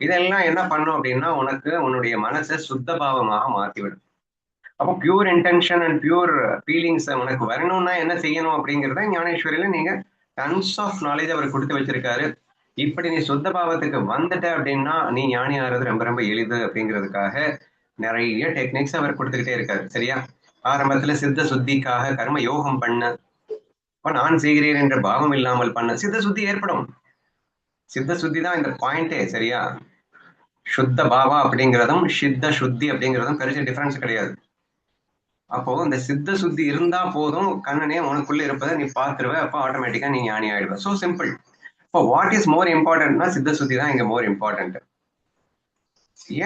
இதெல்லாம் என்ன பண்ணும் அப்படின்னா உனக்கு உன்னுடைய மனசை சுத்த பாவமாக மாற்றிவிடும். அப்போ pure intention and pure feelings உனக்கு வரணும்னா என்ன செய்யணும் அப்படிங்கிறத ஞானேஸ்வரியில நீங்க டன்ஸ் ஆஃப் நாலேஜ் அவர் கொடுத்து வச்சிருக்காரு. இப்படி நீ சுத்த பாவத்துக்கு வந்துட்ட அப்படின்னா நீ ஞானி ஆகிறது ரொம்ப ரொம்ப எளிது அப்படிங்கிறதுக்காக நிறைய டெக்னிக்ஸ் அவர் கொடுத்துக்கிட்டே இருக்காரு. சரியா? ஆரம்பத்துல சித்த சுத்திக்காக கர்ம யோகம் பண்ண, இப்ப நான் செய்கிறேன் என்ற பாவம் இல்லாமல் பண்ண சித்த சுத்தி ஏற்படும். சித்த சுத்தி தான் இந்த பாயிண்டே. சரியா? சுத்த பாவா அப்படிங்கிறதும் சித்த சுத்தி அப்படிங்கிறதும் பெருசு டிஃபரன்ஸ் கிடையாது. அப்போ இந்த சித்த சுத்தி இருந்தா போதும், கண்ணனே உனக்குள்ள இருப்பதை நீ பார்த்துருவ. அப்போ ஆட்டோமேட்டிக்கா நீ ஞானி ஆயிடுவ. So simple. இப்போ வாட் இஸ் மோர் இம்பார்ட்டன்ட்னா சித்த சுத்தி தான் இங்க மோர் இம்பார்ட்டன்ட்.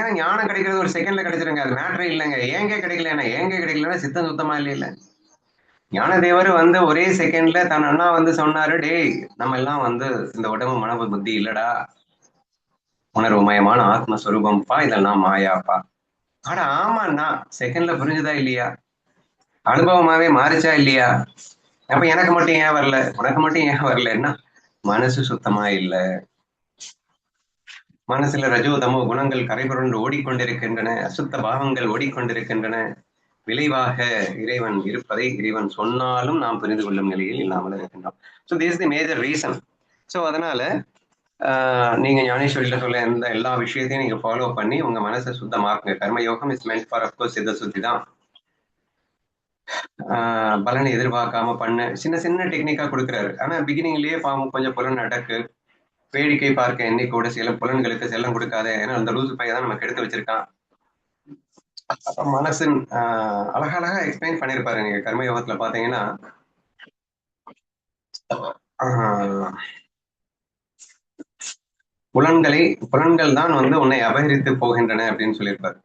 ஏன் ஞானம் கிடைக்கிறது ஒரு செகண்ட்ல கிடைச்சிருங்க, அது மேட்டரே இல்லைங்க. ஏங்க கிடைக்கலன்னா சித்தம் சுத்தமா இல்ல. ஞானதேவர் வந்து ஒரே செகண்ட்ல தன் அண்ணா வந்து சொன்னாரு, டேய் நம்ம எல்லாம் வந்து இந்த உடம்பு மனபு புத்தி இல்லடா, உணர்வுமயமான ஆத்மஸ்வரூபம்ப்பா, இதெல்லாம் மாயாப்பா. ஆட ஆமாண்ணா, செகண்ட்ல புரிஞ்சுதா இல்லையா? அனுபவமாவே மாறிச்சா இல்லையா? அப்ப எனக்கு மட்டும் ஏன் வரல, உனக்கு மட்டும் ஏன் வரலன்னா மனசு சுத்தமா இல்ல. மனசுல ரஜோ தமோ குணங்கள் கரைபுரண்டு ஓடிக்கொண்டிருக்கின்றன, அசுத்த பாவங்கள் ஓடிக்கொண்டிருக்கின்றன. விளைவாக இறைவன் இருப்பதை இறைவன் சொன்னாலும் நாம் புரிந்து கொள்ளும் நிலையில் இல்லாமல் இருக்கின்றோம். So this the major reason. So அதனால நீங்க ஞானேஸ்வரியில சொல்ல எந்த எல்லா விஷயத்தையும் நீங்க ஃபாலோ பண்ணி உங்க மனசை சுத்தமாக்குங்க. கர்மயோகம் இஸ் மென்ட் ஃபார் அப்கோர்ஸ் சித்த சுத்தி தான். பலனை எதிர்பார்க்காம பண்ண சின்ன சின்ன டெக்னிக்கா கொடுக்குறாரு. ஆனா பிகினிங்லயே பாவம் கொஞ்சம் புலன் அடக்கு, வேடிக்கை பார்க்க எண்ணி கூட சில புலன்களுக்கு செல்லம் கொடுக்காத, ஏன்னா அந்த லூசு பையன் தான் நமக்கு எடுத்து வச்சிருக்கான். அப்ப மனசின் அழகழகா எக்ஸ்பிளைன் பண்ணிருப்பாரு. நீங்க கர்மயோகத்துல பாத்தீங்கன்னா புலன்கள் தான் வந்து உன்னை அபகரித்து போகின்றன அப்படின்னு சொல்லியிருப்பாரு.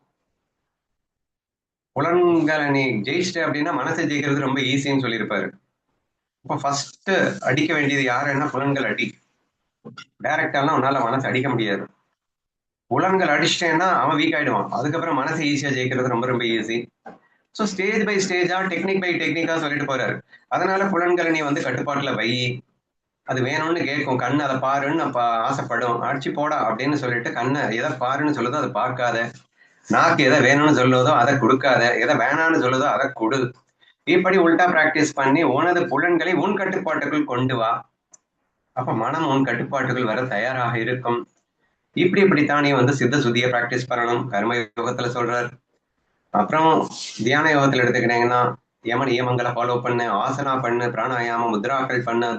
புலன்களை நீ ஜெயிச்சிட்ட அப்படின்னா மனசை ஜெயிக்கிறது ரொம்ப ஈஸின்னு சொல்லியிருப்பாரு. இப்போ ஃபர்ஸ்ட் அடிக்க வேண்டியது யாருன்னா புலன்கள் அடி. டைரக்டாலாம் உன்னால மனசை அடிக்க முடியாது. புலன்கள் அடிச்சிட்டேன்னா அவன் வீக் ஆயிடுவான். அதுக்கப்புறம் மனசை ஈஸியா ஜெயிக்கிறது ரொம்ப ரொம்ப ஈஸி. ஸோ ஸ்டேஜ் பை ஸ்டேஜா டெக்னிக் பை டெக்னிக்கா சொல்லிட்டு போறாரு. அதனால புலன்களை நீ வந்து கட்டுப்பாட்டுல வை. அது வேணும்னு கேட்கும். கண்ணு அதை பாருன்னு அப்ப ஆசைப்படும். அடிச்சு போடா அப்படின்னு சொல்லிட்டு கண்ணை எதை பாருன்னு சொல்லுதோ அதை பார்க்காத. நாக்கு எதை வேணும்னு சொல்லுவதோ அதை கொடுக்காத. எதை வேணான்னு சொல்லுதோ அதை கொடு. இப்படி உல்டா பிராக்டிஸ் பண்ணி உனது புலன்களை உன் கட்டுப்பாட்டுக்குள் கொண்டு வா. அப்ப மனம் உன் கட்டுப்பாட்டுக்குள் வர தயாராக இருக்கும். இப்படித்தான் நீ வந்து சித்த சுத்தியை பிராக்டிஸ் பண்ணணும். கர்ம யோகத்துல சொல்றாரு. அப்புறம் தியான யோகத்துல எடுத்துக்கிட்டீங்கன்னா யம நியமங்களை ஃபாலோ பண்ணு, ஆசனா பண்ணு, பிராணாயாமம், முத்ராக்கள் பண்ணு,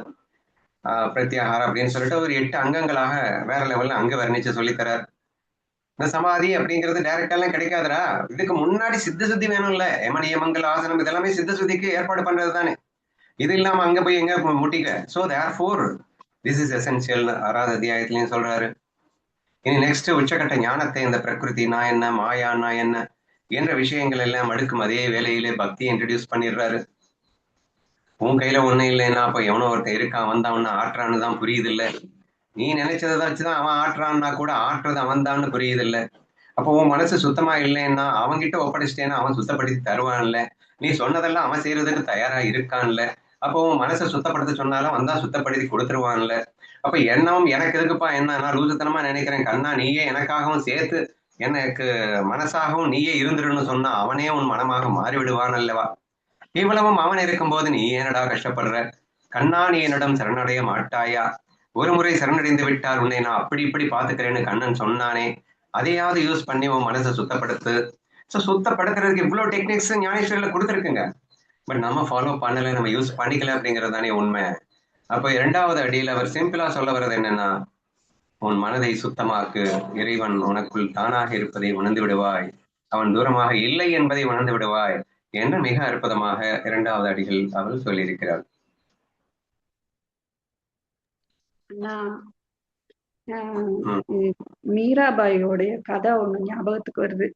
பிரத்யாகாரம் அப்படின்னு சொல்லிட்டு ஒரு 8 அங்கங்களாக வேற லெவல்ல அங்க வர்ணிச்சு சொல்லித்தரார். இந்த சமாதி அப்படிங்கிறது டைரக்டாலாம் கிடைக்காதுடா. இதுக்கு முன்னாடி சித்த சுத்தி வேணும்ல. யம நியமங்கள், ஆசனம் இதெல்லாமே சித்த சுத்திக்கு ஏற்பாடு பண்றது தானே. இது இல்லாம அங்க போய் எங்க முட்டிக்க. So therefore this is essential 6வது அத்தியாயத்திலையும் சொல்றாரு. இனி நெக்ஸ்ட் உச்சக்கட்ட ஞானத்தை இந்த பிரகிருதி நான் என்ன, மாயா நான் என்ன என்ற விஷயங்கள் எல்லாம் அடுக்கும் அதே வேலையிலே பக்தியை இன்ட்ரடியூஸ் பண்ணிடுறாரு. உன் கையில ஒண்ணு இல்லைன்னா அப்ப எவனோ ஒருத்தன் இருக்கான், வந்தான் ஒண்ணு ஆட்டுறான்னு தான் புரியுது இல்ல. நீ நினைச்சதை வச்சுதான் அவன் ஆட்டுறான்னா கூட ஆட்டுறது அவன் தான்னு புரியுது இல்ல. அப்போ உன் மனசு சுத்தமா இல்லைன்னா அவன்கிட்ட ஒப்படைச்சிட்டேன்னா அவன் சுத்தப்படுத்தி தருவான்ல. நீ சொன்னதெல்லாம் அவன் செய்யறதுக்கு தயாரா இருக்கான்ல. அப்போ உன் மனசை சுத்தப்படுத்த சொன்னாலும் வந்தா சுத்தப்படுத்தி கொடுத்துருவான்ல. அப்ப எண்ணமும் எனக்கு எதுக்குப்பா என்ன, நான் லூசுத்தனமா நினைக்கிறேன் கண்ணா, நீயே எனக்காகவும் சேர்த்து எனக்கு மனசாகவும் நீயே இருந்துருன்னு சொன்னா அவனே உன் மனமாக மாறிவிடுவான் அல்லவா. இவ்வளவும் அவன் இருக்கும்போது நீ ஏனடா கஷ்டப்படுற? கண்ணா நீ என்னிடம் சரணடைய மாட்டாயா? ஒரு முறை சரணடைந்து விட்டால் உன்னை நான் அப்படி இப்படி பாத்துக்கிறேன்னு கண்ணன் சொன்னானே, அதையாவது யூஸ் பண்ணி உன் மனசை சுத்தப்படுத்து. ஸோ சுத்தப்படுத்துறதுக்கு இவ்வளவு டெக்னிக்ஸ் ஞானேஸ்வரில் கொடுத்துருக்குங்க. பட் நம்ம ஃபாலோ பண்ணல, நம்ம யூஸ் பண்ணிக்கல அப்படிங்கிறது தானே உண்மை. அப்ப 2வது அடியில் அவர் சிம்பிளா சொல்ல வர்றது என்னன்னா, உன் மனதை சுத்தமாக்கு, இறைவன் உனக்குள் தானாக இருப்பதை உணர்ந்து விடுவாய், அவன் தூரமாக இல்லை என்பதை உணர்ந்து விடுவாய் என்று மிக அற்புதமாக 2வது அடிகள் அவர் சொல்லியிருக்கிறார். மீராபாயோடைய கதை ஒண்ணு ஞாபகத்துக்கு வருது.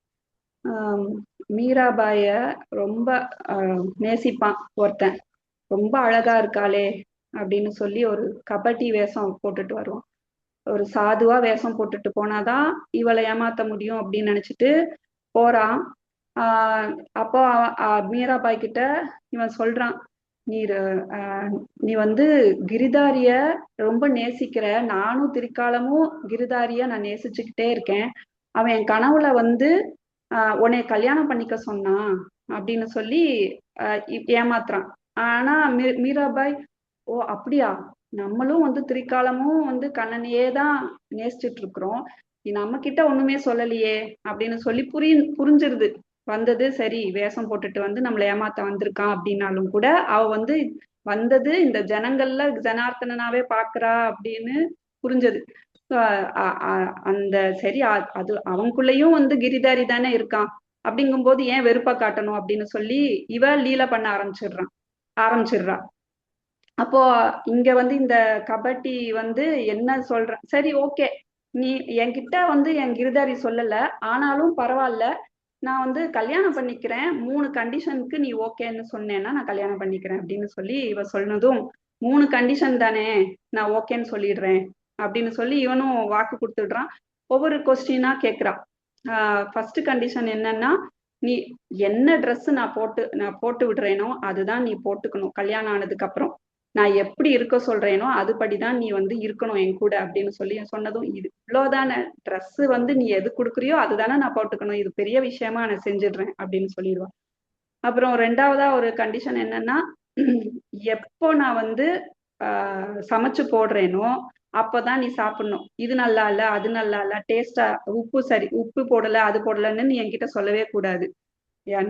மீராபாய ரொம்ப நேசிப்பான் ஒருத்தன். ரொம்ப அழகா இருக்காளே அப்படின்னு சொல்லி ஒரு கபடி வேஷம் போட்டுட்டு வருவான். ஒரு சாதுவா வேஷம் போட்டுட்டு போனாதான் இவளை ஏமாத்த முடியும் அப்படின்னு நினைச்சிட்டு போறான். அப்போ மீராபாய் கிட்ட இவன் சொல்றான், நீ வந்து கிரிதாரிய ரொம்ப நேசிக்கிற, நானும் திரிகாலமும் கிரிதாரிய நான் நேசிச்சுக்கிட்டே இருக்கேன். அவன் என் கனவுல வந்து உன்னை கல்யாணம் பண்ணிக்க சொன்னான் அப்படின்னு சொல்லி ஏமாத்துறான். ஆனா மீராபாய், ஓ அப்படியா, நம்மளும் வந்து திரிகாலமும் வந்து கண்ணனையே தான் நேசிச்சுட்டு இருக்கிறோம், நம்ம கிட்ட ஒண்ணுமே சொல்லலையே அப்படின்னு சொல்லி புரிஞ்சிருது. வந்தது சரி, வேஷம் போட்டுட்டு வந்து நம்மளை ஏமாத்த வந்திருக்கான் அப்படின்னாலும் கூட அவ வந்து வந்தது இந்த ஜனங்கள்ல ஜனார்த்தனாவே பாக்குறா அப்படின்னு புரிஞ்சது. அந்த சரி, அது அவனுக்குள்ளயும் வந்து கிரிதாரி தானே இருக்கான், அப்படிங்கும்போது ஏன் வெறுப்பா காட்டணும் அப்படின்னு சொல்லி இவ லீல பண்ண ஆரம்பிச்சிடுறா. அப்போ இங்க வந்து இந்த கபடி வந்து என்ன சொல்ற, சரி ஓகே, நீ என்கிட்ட வந்து என் கிரிதாரி சொல்லல, ஆனாலும் பரவாயில்ல, நான் வந்து கல்யாணம் பண்ணிக்கிறேன், 3 கண்டிஷனுக்கு நீ ஓகேன்னு சொன்னேன்னா நான் கல்யாணம் பண்ணிக்கிறேன் அப்படின்னு சொல்லி இவ சொன்னதும், 3 கண்டிஷன் தானே, நான் ஓகேன்னு சொல்லிடுறேன் அப்படின்னு சொல்லி இவனும் வாக்கு கொடுத்துடுறான். ஒவ்வொரு கொஸ்டினா கேட்கிறான். ஃபர்ஸ்ட் கண்டிஷன் என்னன்னா, நீ என்ன ட்ரெஸ் நான் போட்டு விடுறேனோ அதுதான் நீ போட்டுக்கணும். கல்யாணம் ஆனதுக்கு அப்புறம் நான் எப்படி இருக்க சொல்றேனோ அதுபடிதான் நீ வந்து இருக்கணும் என் கூட அப்படின்னு சொல்லி சொன்னதும், இது இவ்வளவுதானே, ட்ரெஸ் வந்து நீ எது கொடுக்குறியோ அதுதானே நான் போட்டுக்கணும், இது பெரிய விஷயமா நான் செஞ்சிடுறேன் அப்படின்னு சொல்லிடுவான். அப்புறம் 2வதா ஒரு கண்டிஷன் என்னன்னா, எப்போ நான் வந்து சமைச்சு போடுறேனோ அப்பதான் நீ சாப்பிடணும். இது நல்லா இல்ல, அது நல்லா இல்ல, டேஸ்டா, உப்பு போடல, அது போடலன்னு நீ என்கிட்ட சொல்லவே கூடாது.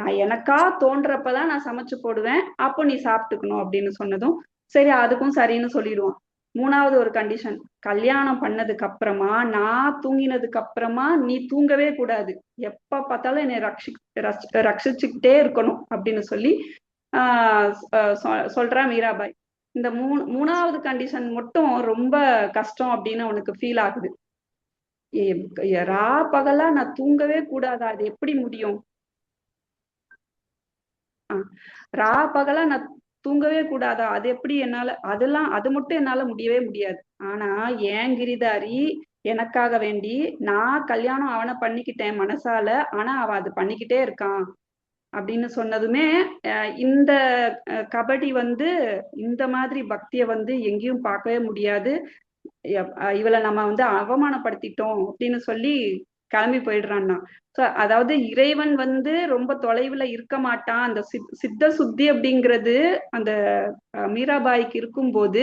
நான் எனக்கா தோன்றப்பதான் நான் சமைச்சு போடுவேன், அப்போ நீ சாப்பிட்டுக்கணும் அப்படின்னு சொன்னதும், சரி அதுக்கும் சரின்னு சொல்லிடுவான். மூணாவது ஒரு கண்டிஷன், கல்யாணம் பண்ணதுக்கு அப்புறமா நான் தூங்கினதுக்கு அப்புறமா நீ தூங்கவே கூடாது, எப்ப பார்த்தாலும் என்னை ரட்சிச்சுக்கிட்டே இருக்கணும் அப்படின்னு சொல்லி சொல்றா மீராபாய். இந்த மூணாவது கண்டிஷன் மட்டும் ரொம்ப கஷ்டம் அப்படின்னு அவனுக்கு ஃபீல் ஆகுது. ரா பகலா நான் தூங்கவே கூடாதா, அது எப்படி முடியும்? ரா பகலா நான் தூங்கவே கூடாதா, அது எப்படி என்னால, அதெல்லாம் அது மட்டும் என்னால முடியவே முடியாது. ஆனா ஏன் கிரிதாரி எனக்காக வேண்டி நான் கல்யாணம் அவனை பண்ணிக்கிட்டேன் மனசால, ஆனா அவன் அது பண்ணிக்கிட்டே இருக்கான் அப்படின்னு சொன்னதுமே இந்த கபடி வந்து இந்த மாதிரி பக்தியை வந்து எங்கேயும் பார்க்கவே முடியாது. இவளை நம்ம வந்து அவமானப்படுத்திட்டோம் அப்படின்னு சொல்லி கிளம்பி போயிடுறான்னா. அதாவது இறைவன் வந்து ரொம்ப தொலைவுல இருக்க மாட்டான். அந்த சித்த சுத்தி அப்படிங்கிறது அந்த மீராபாய்க்கு இருக்கும்போது,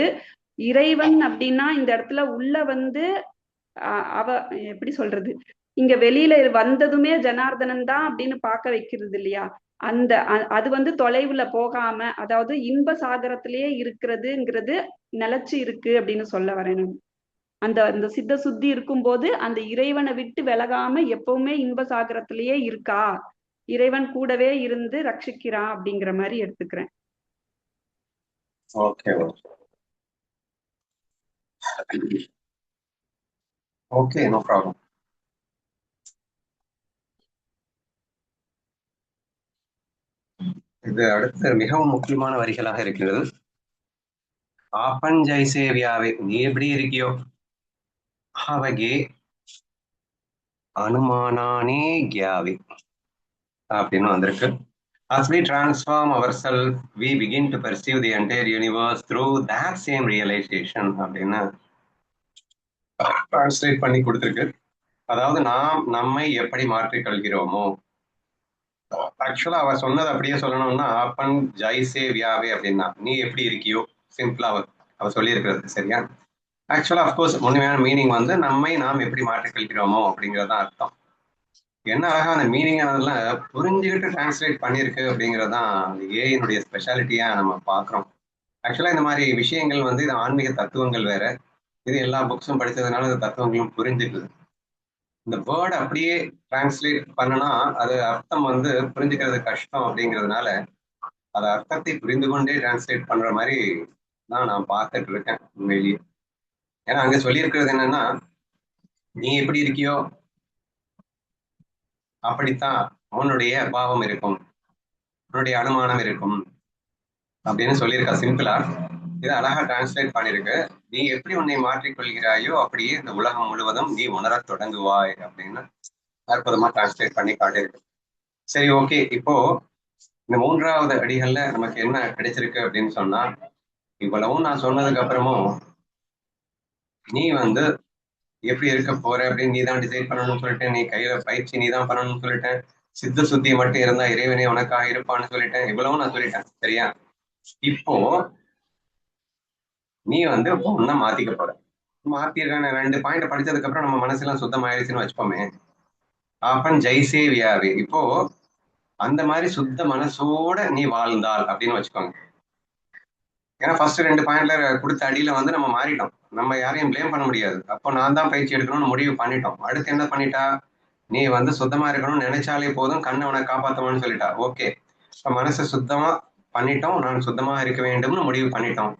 இறைவன் அப்படின்னா இந்த இடத்துல உள்ள வந்து அவ எப்படி சொல்றது, இங்க வெளியில வந்ததுமே ஜனார்தனன் தான் அப்படின்னு பார்க்க வைக்கிறது இல்லையா? அந்த அது வந்து தொலைவுல போகாம, அதாவது இன்ப சாகரத்திலேயே இருக்கிறதுங்கிறது நிலைச்சு இருக்கு அப்படின்னு சொல்ல வரேன் நான். அந்த அந்த சித்த சுத்தி இருக்கும்போது அந்த இறைவனை விட்டு விலகாம எப்பவுமே இன்ப சாகரத்திலேயே இருக்கா, இறைவன் கூடவே இருந்து ரட்சிக்கிறான் அப்படிங்கிற மாதிரி எடுத்துக்கிறேன். Okay okay, no problem. இது அடுத்து மிகவும் முக்கியமான வரிகளாக இருக்கிறது. ஆப்பன் ஜெய்சேவியாவே, நீ எப்படி இருக்கியோ அவகே அனுமானானே கியாவே அப்படின்னு வந்திருக்கு. As we transform ourselves, we begin to perceive the entire universe through that same realization அப்படின்னு டிரான்ஸ்லேட் பண்ணி கொடுத்துருக்கு. அதாவது நாம் நம்மை எப்படி மாற்றிக்கொள்கிறோமோ, ஆக்சுவலா அவ சொன்னது அப்படியே சொல்லணும்னா அப்பன் ஜெய்சேவியாவே அப்படின்னா நீ எப்படி இருக்கியோ, சிம்பிளா அவ சொல்லி இருக்கிறது சரியா. ஆக்சுவலா அப்கோர்ஸ் உண்மையான மீனிங் வந்து நம்மை நாம் எப்படி மாற்றிக்கொள்கிறோமோ அப்படிங்கறதான் அர்த்தம். என்ன அழகா அந்த மீனிங் அதெல்லாம் புரிஞ்சுக்கிட்டு டிரான்ஸ்லேட் பண்ணிருக்கு அப்படிங்கறதான் அந்த ஏஐனுடைய ஸ்பெஷாலிட்டியா நம்ம பாக்குறோம். ஆக்சுவலா இந்த மாதிரி விஷயங்கள் வந்து இது ஆன்மீக தத்துவங்கள் வேற, இது எல்லா புக்ஸும் படிச்சதுனால இந்த தத்துவங்களும் புரிஞ்சுக்குது. இந்த வேர்டை அப்படியே டிரான்ஸ்லேட் பண்ணனா அது அர்த்தம் வந்து புரிஞ்சுக்கிறது கஷ்டம் அப்படிங்கிறதுனால அது அர்த்தத்தை புரிந்து கொண்டே டிரான்ஸ்லேட் பண்ற மாதிரி தான் நான் பார்த்துட்டு இருக்கேன் உண்மையிலேயே. ஏன்னா அங்க சொல்லியிருக்கிறது என்னன்னா, நீ எப்படி இருக்கியோ அப்படித்தான் உன்னுடைய பாவம் இருக்கும், உன்னுடைய அனுமானம் இருக்கும் அப்படின்னு சொல்லியிருக்கா சிம்பிளா. இதை அழகா டிரான்ஸ்லேட் பண்ணிருக்கு. நீ எப்படி உன்னை மாற்றிக்கொள்கிறாயோ அப்படியே இந்த உலகம் முழுவதும் நீ உணரத் தொடங்குவாய் அப்படின்னு அற்புதமா டிரான்ஸ்லேட் பண்ணி காட்டியிருக்கு. சரி, ஓகே. இப்போ இந்த மூன்றாவது அடிகள்ல நமக்கு என்ன கிடைச்சிருக்கு அப்படின்னு சொன்னா, இவ்வளவும் நான் சொன்னதுக்கு அப்புறமும் நீ வந்து எப்படி இருக்க போற அப்படின்னு நீ தான் டிசைட் பண்ணணும்னு சொல்லிட்டேன், நீ கையில பயிற்சி நீ தான் பண்ணணும்னு சொல்லிட்டேன், சித்த சுத்தி மட்டும் இருந்தா இறைவனே உனக்காக இருப்பான்னு சொல்லிட்டேன், இவ்வளவும் நான் சொல்லிட்டேன் சரியா. இப்போ நீ வந்து ஒன்ன மாத்திக்க போற. மாத்திருக்கான 2 பாயிண்ட் படிச்சதுக்கு அப்புறம் நம்ம மனசெல்லாம் சுத்தமாயிருச்சுன்னு வச்சுப்போமே, அப்பன் ஜெய்சேவியாவே. இப்போ அந்த மாதிரி சுத்த மனசோட நீ வாழ்ந்தால் அப்படின்னு வச்சுக்கோங்க. ஏன்னா ஃபர்ஸ்ட் 2 பாயிண்ட்ல கொடுத்த அடியில வந்து நம்ம மாறிட்டோம், நம்ம யாரையும் பிளேம் பண்ண முடியாது. அப்போ நான் தான் பயிற்சி எடுக்கணும்னு முடிவு பண்ணிட்டோம். அடுத்து என்ன பண்ணிட்டா, நீ வந்து சுத்தமா இருக்கணும்னு நினைச்சாலே போதும், கண்ணை உனக்கு காப்பாற்றுவான்னு சொல்லிட்டா. ஓகே, இப்போ மனசை சுத்தமா பண்ணிட்டோம், நான் சுத்தமா இருக்க வேண்டும்னு முடிவு பண்ணிட்டோம்.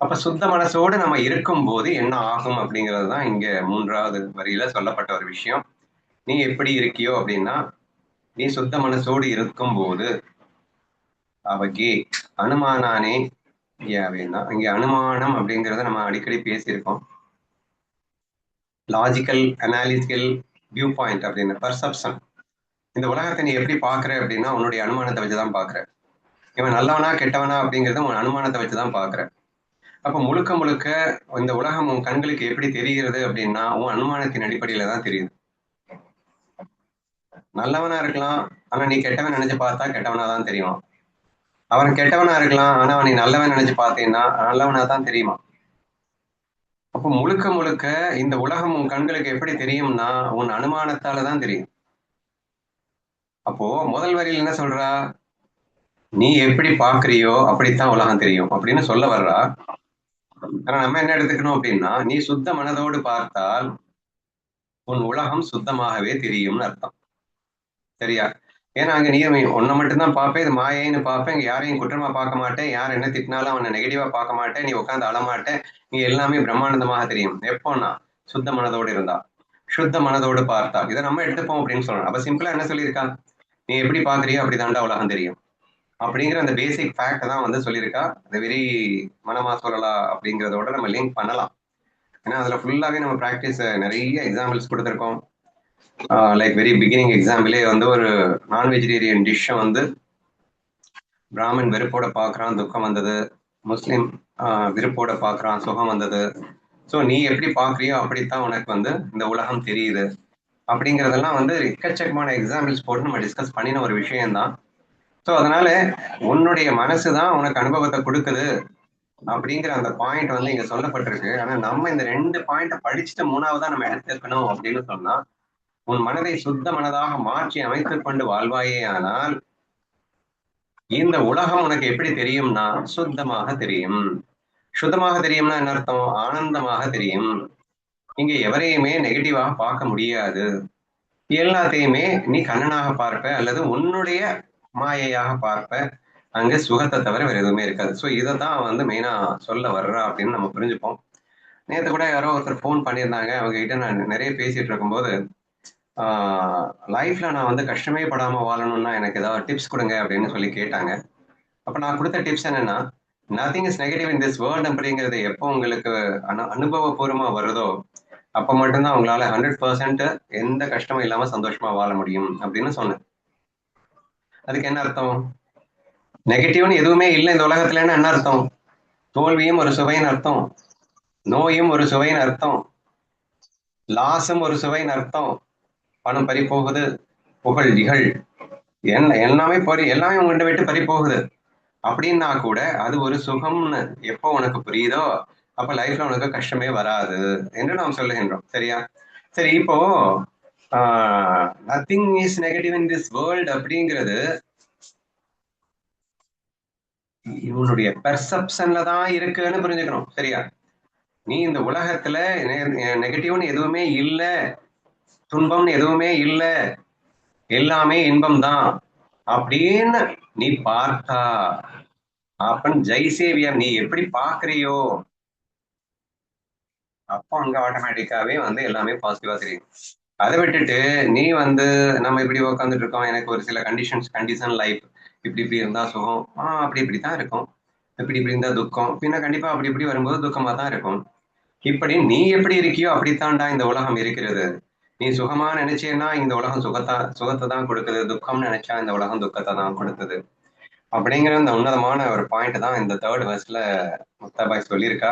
அப்ப சுத்த மனசோடு நம்ம இருக்கும் போது என்ன ஆகும் அப்படிங்கிறது தான் இங்க மூன்றாவது வரியில சொல்லப்பட்ட ஒரு விஷயம். நீ எப்படி இருக்கியோ அப்படின்னா, நீ சுத்த மனசோடு இருக்கும் போது அவகே அனுமானானே அப்படின்னா, இங்க அனுமானம் அப்படிங்கறத நம்ம அடிக்கடி பேசியிருக்கோம். லாஜிக்கல் அனாலிட்டிக்கல் வியூ பாயிண்ட் அப்படின்னு பர்செப்ஷன். இந்த உலகத்தை நீ எப்படி பாக்குற அப்படின்னா உன்னுடைய அனுமானத்தை வச்சுதான் பாக்குற. இவன் நல்லவனா கெட்டவனா அப்படிங்கறத உன் அனுமானத்தை வச்சுதான் பாக்குற. அப்ப முழுக்க முழுக்க இந்த உலகம் உன் கண்களுக்கு எப்படி தெரிகிறது அப்படின்னா உன் அனுமானத்தின் அடிப்படையில தான் தெரியுது. நல்லவனா இருக்கலாம், ஆனா நீ கெட்டவன் நினைச்சு பார்த்தா கெட்டவனா தான் தெரியும். அவன் கெட்டவனா இருக்கலாம், ஆனா நீ நல்லவன் நினைச்சு பார்த்தீங்கன்னா நல்லவனா தான் தெரியுமா. அப்போ முழுக்க முழுக்க இந்த உலகம் உன் கண்களுக்கு எப்படி தெரியும்னா உன் அனுமானத்தால தான் தெரியும். அப்போ முதல் வரியில் என்ன சொல்றா, நீ எப்படி பாக்குறியோ அப்படித்தான் உலகம் தெரியும் அப்படின்னு சொல்ல வர்றா. ஆனா நம்ம என்ன எடுத்துக்கணும் அப்படின்னா, நீ சுத்த மனதோடு பார்த்தால் உன் உலகம் சுத்தமாகவே தெரியும்னு அர்த்தம். சரியா? ஏன்னா அங்க நீ உன்னை மட்டும்தான் பார்ப்பேன், இது மாயைன்னு பார்ப்பேன், இங்க யாரையும் குற்றமா பார்க்க மாட்டேன், யார் என்ன திட்டினாலும் அவனை நெகட்டிவா பார்க்க மாட்டேன், நீ உட்காந்து அழமாட்டேன், நீ எல்லாமே பிரம்மாண்டமாக தெரியும். எப்போன்னா சுத்த மனதோடு இருந்தா, சுத்த மனதோடு பார்த்தா, இதை நம்ம எடுத்துப்போம் அப்படின்னு சொல்லணும். அப்ப சிம்பிளா என்ன சொல்லியிருக்கா, நீ எப்படி பாக்குறியோ அப்படி தாண்டா உலகம் தெரியும் அப்படிங்கிற அந்த பேசிக் ஃபேக்ட் தான் வந்து சொல்லியிருக்கா. அது வெரி மனமா சொல்லலாம் அப்படிங்கிறதோட நம்ம லிங்க் பண்ணலாம். ஏன்னா அதுல ஃபுல்லாவே நம்ம ப்ராக்டிஸ் நிறைய எக்ஸாம்பிள்ஸ் கொடுத்துருக்கோம். லைக் வெரி பிகினிங் எக்ஸாம்பிளே வந்து ஒரு நான் வெஜிடேரியன் டிஷ்ஷை வந்து பிராமின் வெறுப்போட பார்க்குறான், துக்கம் வந்தது. முஸ்லீம் விருப்போட பார்க்குறான், சுகம் வந்தது. ஸோ நீ எப்படி பார்க்குறியோ அப்படித்தான் உனக்கு வந்து இந்த உலகம் தெரியுது அப்படிங்கிறதெல்லாம் வந்து எக்கச்சக்கமான எக்ஸாம்பிள்ஸ் போட்டு நம்ம டிஸ்கஸ் பண்ணின ஒரு விஷயம்தான். ஸோ அதனால உன்னுடைய மனசு தான் உனக்கு அனுபவத்தை கொடுக்குது அப்படிங்கிற அந்த பாயிண்ட் வந்து இங்க சொல்லப்பட்டிருக்கு. ஆனா நம்ம இந்த 2 பாயிண்ட்டை படிச்சுட்டு 3வதா நம்ம எடுத்துக்கணும் அப்படின்னு சொன்னா, உன் மனதை சுத்த மனதாக மாற்றி அமைத்துக் கொண்டு வாழ்வாயே ஆனால் இந்த உலகம் உனக்கு எப்படி தெரியும்னா சுத்தமாக தெரியும். சுத்தமாக தெரியும்னா என்ன அர்த்தம்? ஆனந்தமாக தெரியும். இங்க எவரையுமே நெகட்டிவாக பார்க்க முடியாது. எல்லாத்தையுமே நீ கண்ணனாக பார்ப்ப அல்லது உன்னுடைய மாயையாக பார்ப்ப. அங்க சுகத்தை தவிர வேற எதுவுமே இருக்காது. ஸோ இதை தான் வந்து மெயினா சொல்ல வர்றா அப்படின்னு நம்ம புரிஞ்சுப்போம். நேற்று கூட யாரோ ஒருத்தர் ஃபோன் பண்ணியிருந்தாங்க. அவங்க கிட்ட நான் நிறைய பேசிட்டு இருக்கும்போது லைஃப்ல நான் வந்து கஷ்டமே படாம வாழணும்னா எனக்கு ஏதாவது டிப்ஸ் கொடுங்க அப்படின்னு சொல்லி கேட்டாங்க. அப்ப நான் கொடுத்த டிப்ஸ் என்னன்னா, nothing is negative in this world அப்படிங்கிறது எப்போ உங்களுக்கு அனுபவபூர்வமா வருதோ அப்ப மட்டும்தான் உங்களால 100% எந்த கஷ்டமும் இல்லாம சந்தோஷமா வாழ முடியும் அப்படின்னு சொன்னேன். அதுக்கு என்ன அர்த்தம்? நெகட்டிவ்னு எதுவுமே இல்லை இந்த உலகத்துலன்னு என்ன அர்த்தம்? தோல்வியும் ஒரு சுவையின் அர்த்தம், நோயும் ஒரு சுவையின் அர்த்தம், லாஸும் ஒரு சுவையின் அர்த்தம். பணம் பறி போகுது, புகழ் இகழ் எல்லாமே எல்லாமே உங்கள்கிட்ட விட்டு பறி போகுது அப்படின்னா கூட அது ஒரு சுகம்னு எப்போ உனக்கு புரியுதோ அப்ப லைஃப்ல உனக்கு கஷ்டமே வராது என்று நாம் சொல்லுகின்றோம். சரியா? சரி, இப்போ nothing is negative in this world அப்படிங்கிறது இவனுடைய பெர்செப்ஷன்ல தான் இருக்குன்னு புரிஞ்சுக்கணும். சரியா? நீ இந்த உலகத்துல நெகட்டிவ்னு எதுவுமே இல்ல, துன்பம்னு எதுவுமே இல்ல, எல்லாமே இன்பம் தான் அப்படின்னு நீ பார்த்தா அப்பன் ஜெய்சேவியர் நீ எப்படி பாக்குறியோ அப்போ அங்க ஆட்டோமேட்டிக்காவே வந்து எல்லாமே பாசிட்டிவா தெரியும். அதை விட்டுட்டு நீ வந்து நம்ம இப்படி உட்காந்துட்டு இருக்கோம், எனக்கு ஒரு சில கண்டிஷன் லைஃப் இப்படி இப்படி இருந்தா சுகம், அப்படி இப்படித்தான் இருக்கும், இப்படி இப்படி இருந்தா துக்கம், பின்ன கண்டிப்பா அப்படி இப்படி வரும்போது துக்கமா தான் இருக்கும். இப்படி நீ எப்படி இருக்கியோ அப்படித்தான்டா இந்த உலகம் இருக்கிறது. நீ சுகமா நினைச்சேன்னா இந்த உலகம் சுகத்தை தான் கொடுக்குது, துக்கம் நினைச்சா இந்த உலகம் துக்கத்தை தான் கொடுக்குது அப்படிங்கிற இந்த உன்னதமான ஒரு பாயிண்ட் தான் இந்த 3rd வெர்ஸ்ல முக்தாபாய் சொல்லியிருக்கா.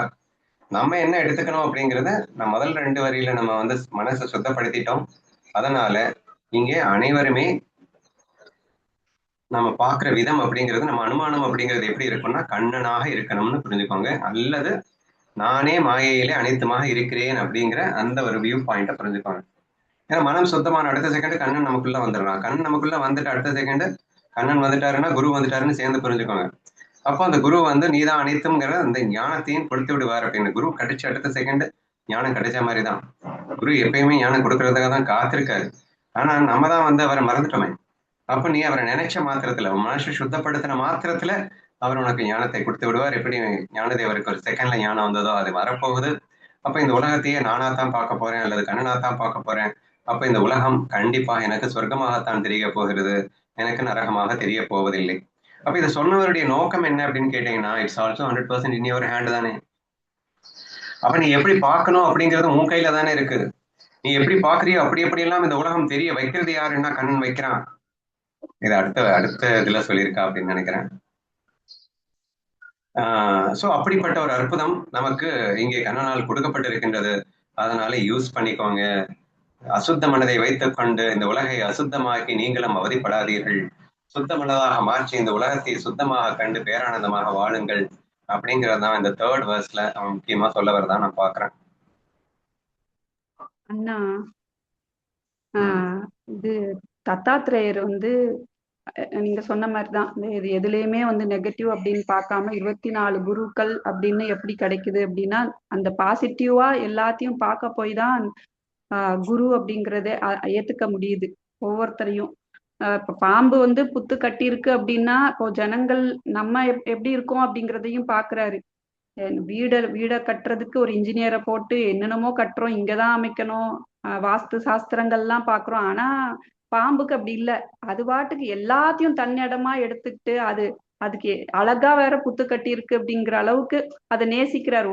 நம்ம என்ன எடுத்துக்கணும் அப்படிங்கறத நம்ம முதல் 2 வரியில நம்ம வந்து மனசை சுத்தப்படுத்திட்டோம். அதனால இங்கே அனைவருமே நம்ம பார்க்குற விதம் அப்படிங்கிறது, நம்ம அனுமானம் அப்படிங்கிறது எப்படி இருக்கும்னா கண்ணனாக இருக்கணும்னு புரிஞ்சுக்கோங்க. அல்லது நானே மாயையிலே அனைத்துமாக இருக்கிறேன் அப்படிங்கிற அந்த ஒரு வியூ பாயிண்ட்டை புரிஞ்சுக்கோங்க. ஏன்னா மனம் சுத்தமான அடுத்த செகண்ட் கண்ணன் நமக்குள்ள வந்துடுறான். கண்ணன் நமக்குள்ள வந்துட்டு அடுத்த செகண்ட் கண்ணன் வந்துட்டாருன்னா குரு வந்துட்டாருன்னு சேர்ந்து புரிஞ்சுக்கோங்க. அப்போ அந்த குரு வந்து நீதான் அனைத்துங்கிற அந்த ஞானத்தையும் கொடுத்து விடுவார் அப்படின்னு. குரு கிடைச்ச அடுத்த செகண்ட் ஞானம் கிடைச்ச மாதிரி தான். குரு எப்பயுமே ஞானம் கொடுக்கறதுக்காக தான் காத்திருக்காரு. ஆனா நம்ம தான் வந்து அவரை மறந்துட்டோமே. அப்ப நீ அவரை நினைச்ச மாத்திரத்துல மனசை சுத்தப்படுத்தின மாத்திரத்துல அவர் உனக்கு ஞானத்தை கொடுத்து விடுவார். எப்படி ஞானதேவருக்கு ஒரு செகண்ட்ல ஞானம் வந்ததோ அது வரப்போகுது. அப்ப இந்த உலகத்தையே நானாத்தான் பார்க்க போறேன் அல்லது கண்ணனாத்தான் பார்க்க போறேன். அப்ப இந்த உலகம் கண்டிப்பா எனக்கு சொர்க்கமாகத்தான் தெரிய போகிறது, எனக்கு நரகமாக தெரிய போவதில்லை. அப்ப இதை சொன்னவருடைய நோக்கம் என்ன அப்படின்னு கேட்டீங்கன்னா, it's also 100% in your hand தானே. அப்ப நீ எப்படி பார்க்கணும் அப்படிங்கிறது உன் கையில தானே இருக்கு. நீ எப்படி பாக்குறியோ அப்படி எப்படி எல்லாம் இந்த உலகம் தெரிய வைக்கிறது யாருன்னா கண்ணன் வைக்கிறான். இது அடுத்த இதுல சொல்லியிருக்கா அப்படின்னு நினைக்கிறேன். சோ அப்படிப்பட்ட ஒரு அற்புதம் நமக்கு இங்கே கண்ணனால் கொடுக்கப்பட்டிருக்கின்றது. அதனால யூஸ் பண்ணிக்கோங்க. அசுத்த மனதை வைத்துக் கொண்டு இந்த உலகை அசுத்தமாக்கி நீங்களும் அவதிப்படாதீர்கள். சுத்த மனதாக மாற்றி இந்த உலகத்தை சுத்தமாக கண்டு பேரானந்தமாக வாழுங்கள் அப்படிங்கறதுதான் இந்த 3rd வெர்ஸ்ல அவன் முக்கியமா சொல்ல வரதான் நான் பாக்குறேன். அண்ணா இது தத்தாத்திரேயர் வந்து நீங்க சொன்ன மாதிரிதான் இது எதுலேயுமே வந்து நெகட்டிவ் அப்படின்னு பார்க்காம 24 குருக்கள் அப்படின்னு எப்படி கிடைக்குது அப்படின்னா அந்த பாசிட்டிவா எல்லாத்தையும் பார்க்க போய் தான் குரு அப்படிங்கறதே ஏத்துக்க முடியுது ஒவ்வொருத்தரையும். இப்ப பாம்பு வந்து புத்து கட்டியிருக்கு அப்படின்னா இப்போ ஜனங்கள் நம்ம எப்படி இருக்கோம் அப்படிங்கிறதையும் பாக்குறாரு. வீட கட்டுறதுக்கு ஒரு இன்ஜினியரை போட்டு என்னென்னமோ கட்டுறோம், இங்கதான் அமைக்கணும், வாஸ்து சாஸ்திரங்கள்லாம் பாக்குறோம். ஆனா பாம்புக்கு அப்படி இல்ல. அது பாட்டுக்கு எல்லாத்தையும் தன்னிடமா எடுத்துக்கிட்டு அதுக்கு அழகா வேற புத்து கட்டி இருக்கு அப்படிங்கிற அளவுக்கு அதை நேசிக்கிறார்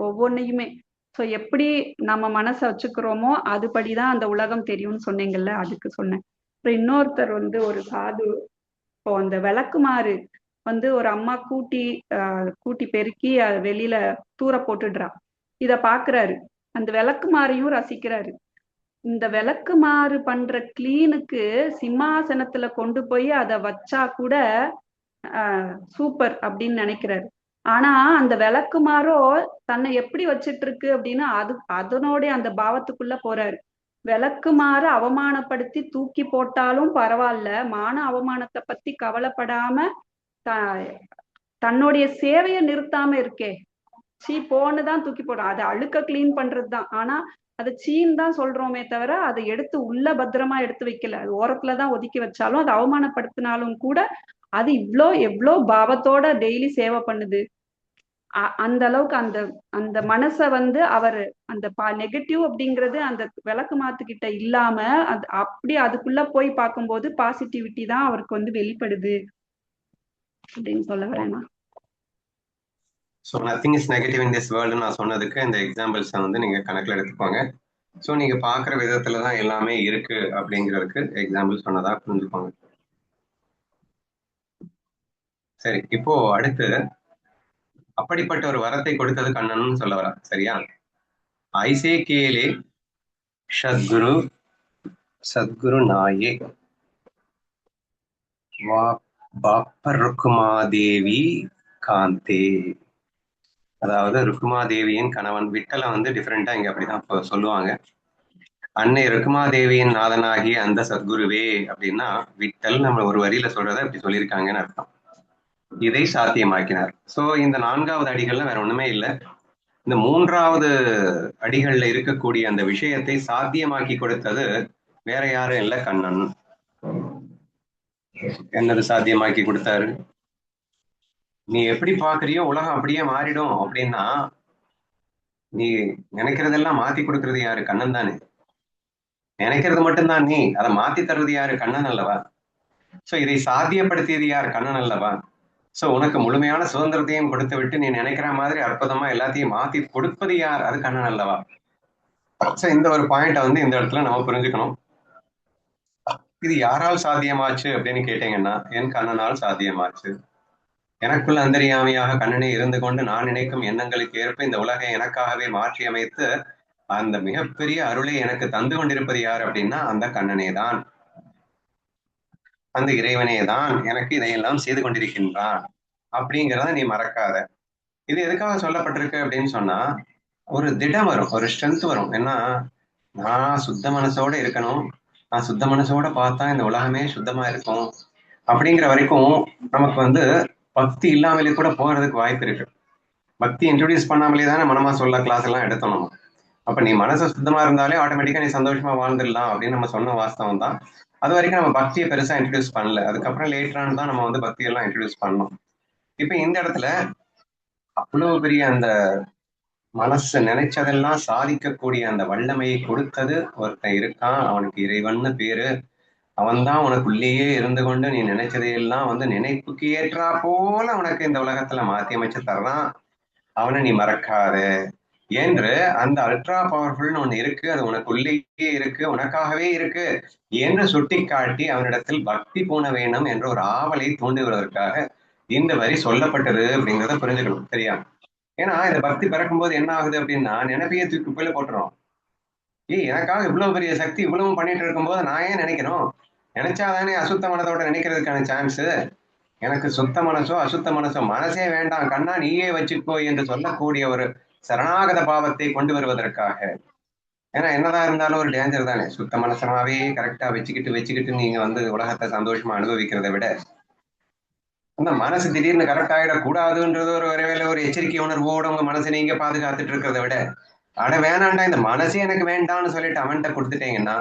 ஒவ்வொன்னையுமே. சோ எப்படி நம்ம மனசை வச்சுக்கிறோமோ அதுபடிதான் அந்த உலகம் தெரியும்னு சொன்னீங்கல்ல, அதுக்கு சொன்னேன். அப்புறம் இன்னொருத்தர் வந்து ஒரு சாது, இப்போ அந்த விளக்குமாறு வந்து ஒரு அம்மா கூட்டி பெருக்கி வெளியில தூர போட்டுடுறா. இத பாக்குறாரு, அந்த விளக்குமாறையும் ரசிக்கிறாரு. இந்த விளக்குமாறு பண்ற கிளீனுக்கு சிம்மாசனத்துல கொண்டு போய் அதை வச்சா கூட சூப்பர் அப்படின்னு நினைக்கிறாரு. ஆனா அந்த விளக்குமாறோ தன்னை எப்படி வச்சிட்டு இருக்கு அப்படின்னா அதனோட அந்த பாவத்துக்குள்ள போறாரு. விளக்குமாறு அவமானப்படுத்தி தூக்கி போட்டாலும் பரவாயில்ல, மான அவமானத்தை பத்தி கவலைப்படாம தன்னுடைய சேவையை நிறுத்தாம இருக்கே, சீ போன்னுதான் தூக்கி போடும். அது அழுக்க கிளீன் பண்றதுதான். ஆனா அதை சீன் தான் சொல்றோமே தவிர அதை எடுத்து உள்ள பத்திரமா எடுத்து வைக்கல. அது ஓரத்துலதான் ஒதுக்கி வச்சாலும் அது அவமானப்படுத்தினாலும் கூட அது எவ்வளோ பாவத்தோட டெய்லி சேவை பண்ணுது. அந்த அளவுக்கு அந்த அந்த மனசை வந்து அவர் அந்த நெகட்டிவ் அப்படிங்கிறது அந்த விளக்கு மாத்துக்கிட்ட இல்லாம அது அப்படி அதுக்குள்ள போய் பார்க்கும்போது பாசிட்டிவிட்டி தான் அவருக்கு வந்து வெளிப்படுது அப்படின்னு சொல்ல வரேன். So nothing is negative in this world நான் சொன்னதுக்கு இந்த எக்ஸாம்பிள்ஸை வந்து நீங்கள் கணக்கில் எடுத்துக்கோங்க. ஸோ நீங்கள் பார்க்குற விதத்தில் தான் எல்லாமே இருக்கு அப்படிங்கிறதுக்கு எக்ஸாம்பிள் சொன்னதாக புரிஞ்சுக்கோங்க. சரி, இப்போ அடுத்து அப்படிப்பட்ட ஒரு வரத்தை கொடுத்தது கண்ணன் சொல்ல வர, சரியா? ஐசே கேலே சத்குரு நாயே பாப்பர் ருக்குமாதேவி காந்தே. அதாவது ருக்குமாதேவியின் கணவன் விட்டலை வந்து டிஃப்ரெண்டா இங்க அப்படிதான் சொல்லுவாங்க. அன்னை ருக்குமாதேவியின் நாதனாகிய அந்த சத்குருவே அப்படின்னா விட்டல் நம்ம ஒரு வரியில சொல்றத அப்படி சொல்லியிருக்காங்கன்னு அர்த்தம். இதை சாத்தியமாக்கினார். சோ இந்த 4வது அடிகள்ல வேற ஒண்ணுமே இல்லை. இந்த 3வது அடிகள்ல இருக்கக்கூடிய அந்த விஷயத்தை சாத்தியமாக்கி கொடுத்தது வேற யாரும் இல்லை, கண்ணன். என்னது சாத்தியமாக்கி கொடுத்தாரு? நீ எப்படி பாக்குறியோ உலகம் அப்படியே மாறிடும் அப்படின்னா நீ நினைக்கிறதெல்லாம் மாத்தி கொடுக்கறது யாரு? கண்ணன் தானே. நினைக்கிறது மட்டும்தான் நீ, அதை மாத்தி தர்றது யாரு? கண்ணன் அல்லவா. சோ இதை சாத்தியப்படுத்தியது யார்? கண்ணன் அல்லவா. சோ உனக்கு முழுமையான சுதந்திரத்தையும் கொடுத்து விட்டு நீ நினைக்கிற மாதிரி அற்புதமா எல்லாத்தையும் மாத்தி கொடுப்பது யார்? அது கண்ணன் அல்லவா. சோ இந்த ஒரு பாயிண்ட வந்து இந்த இடத்துல நம்ம புரிஞ்சுக்கணும். இது யாரால் சாத்தியமாச்சு அப்படின்னு கேட்டீங்கன்னா என் கண்ணனால் சாத்தியமாச்சு. எனக்குள்ள அந்தரியாமையாக கண்ணனே இருந்து கொண்டு நான் நினைக்கும் எண்ணங்களுக்கு ஏற்ப இந்த உலகை எனக்காகவே மாற்றி அமைத்து அந்த மிகப்பெரிய அருளை எனக்கு தந்து கொண்டிருப்பது யார் அப்படின்னா அந்த கண்ணனே தான், அந்த இறைவனே தான் எனக்கு இதையெல்லாம் செய்து கொண்டிருக்கின்றான் அப்படிங்கிறத நீ மறக்காத. இது எதுக்காக சொல்லப்பட்டிருக்கு அப்படின்னு சொன்னா ஒரு திடம் வரும், ஒரு ஸ்ட்ரென்த் வரும். ஏன்னா நான் சுத்த மனசோட இருக்கணும், நான் சுத்த மனசோட பார்த்தா இந்த உலகமே சுத்தமா இருக்கும் அப்படிங்கிற வரைக்கும் நமக்கு வந்து பக்தி இல்லாமலே கூட போகிறதுக்கு வாய்ப்பு இருக்கு. பக்தி இன்ட்ரோடியூஸ் பண்ணாமலே தானே மனமா சொல்ல கிளாஸ் எல்லாம் எடுத்தோம் நம்ம. அப்ப நீ மனசு சுத்தமா இருந்தாலே ஆட்டோமேட்டிக்கா நீ சந்தோஷமா வாழ்ந்துடலாம் அப்படின்னு நம்ம சொன்ன வாஸ்தவம் தான். அது வரைக்கும் நம்ம பக்தியை பெருசா இன்ட்ரடியூஸ் பண்ணல. அதுக்கப்புறம் லேட்டரான் தான் நம்ம வந்து பக்தி எல்லாம் இன்ட்ரடியூஸ் பண்ணோம். இப்ப இந்த இடத்துல அவ்வளவு பெரிய அந்த மனசு நினைச்சதெல்லாம் சாதிக்கக்கூடிய அந்த வல்லமையை கொடுத்தது ஒருத்தன் இருக்கான், அவனுக்கு இறைவன்னு பேரு. அவன்தான் உனக்குள்ளேயே இருந்து கொண்டு நீ நினைச்சதையெல்லாம் வந்து நினைப்புக்கு ஏற்றா போல உனக்கு இந்த உலகத்துல மாத்தி அமைச்சு தர்றான். அவனை நீ மறக்காத என்று அந்த அல்ட்ரா பவர்ஃபுல்னு ஒண்ணு இருக்கு, அது உனக்குள்ளேயே இருக்கு, உனக்காகவே இருக்கு என்று சுட்டி காட்டி அவனிடத்தில் பக்தி பூண வேணும் என்ற ஒரு ஆவலை தூண்டுவதற்காக இந்த வரி சொல்லப்பட்டது அப்படிங்கிறத புரிஞ்சுக்கணும், சரியா? ஏன்னா இந்த பக்தி பிறக்கும்போது என்ன ஆகுது அப்படின்னா நினைப்பையே தூக்கி குப்பையில போட்டுரும். எனக்காக இவ்வளவு பெரிய சக்தி இவ்வளவு பண்ணிட்டு இருக்கும்போது நான் ஏன் நினைக்கணும்? நினைச்சாதானே அசுத்த மனதோட நினைக்கிறதுக்கான சான்ஸ். எனக்கு சுத்த மனசோ அசுத்த மனசோ மனசே வேண்டாம், கண்ணா நீயே வச்சுக்கோ என்று சொல்லக்கூடிய ஒரு சரணாகத பாவத்தை கொண்டு வருவதற்காக ஏன்னா என்னதான் இருந்தாலும் ஒரு டேஞ்சர் தானே. சுத்த மனசனாவே கரெக்டா வச்சுக்கிட்டு நீங்க வந்து உலகத்தை சந்தோஷமா அனுபவிக்கிறதை விட, அந்த மனசு திடீர்னு கரெக்ட் ஆகிடக்கூடாதுன்றது ஒரு விரைவில் ஒரு எச்சரிக்கை உணர்வோட உங்க மனசை நீங்க பாதுகாத்துட்டு இருக்கிறத விட, அட வேணாண்டா இந்த மனசே எனக்கு வேண்டாம்னு சொல்லிட்டு அவன்கிட்ட கொடுத்துட்டீங்கன்னா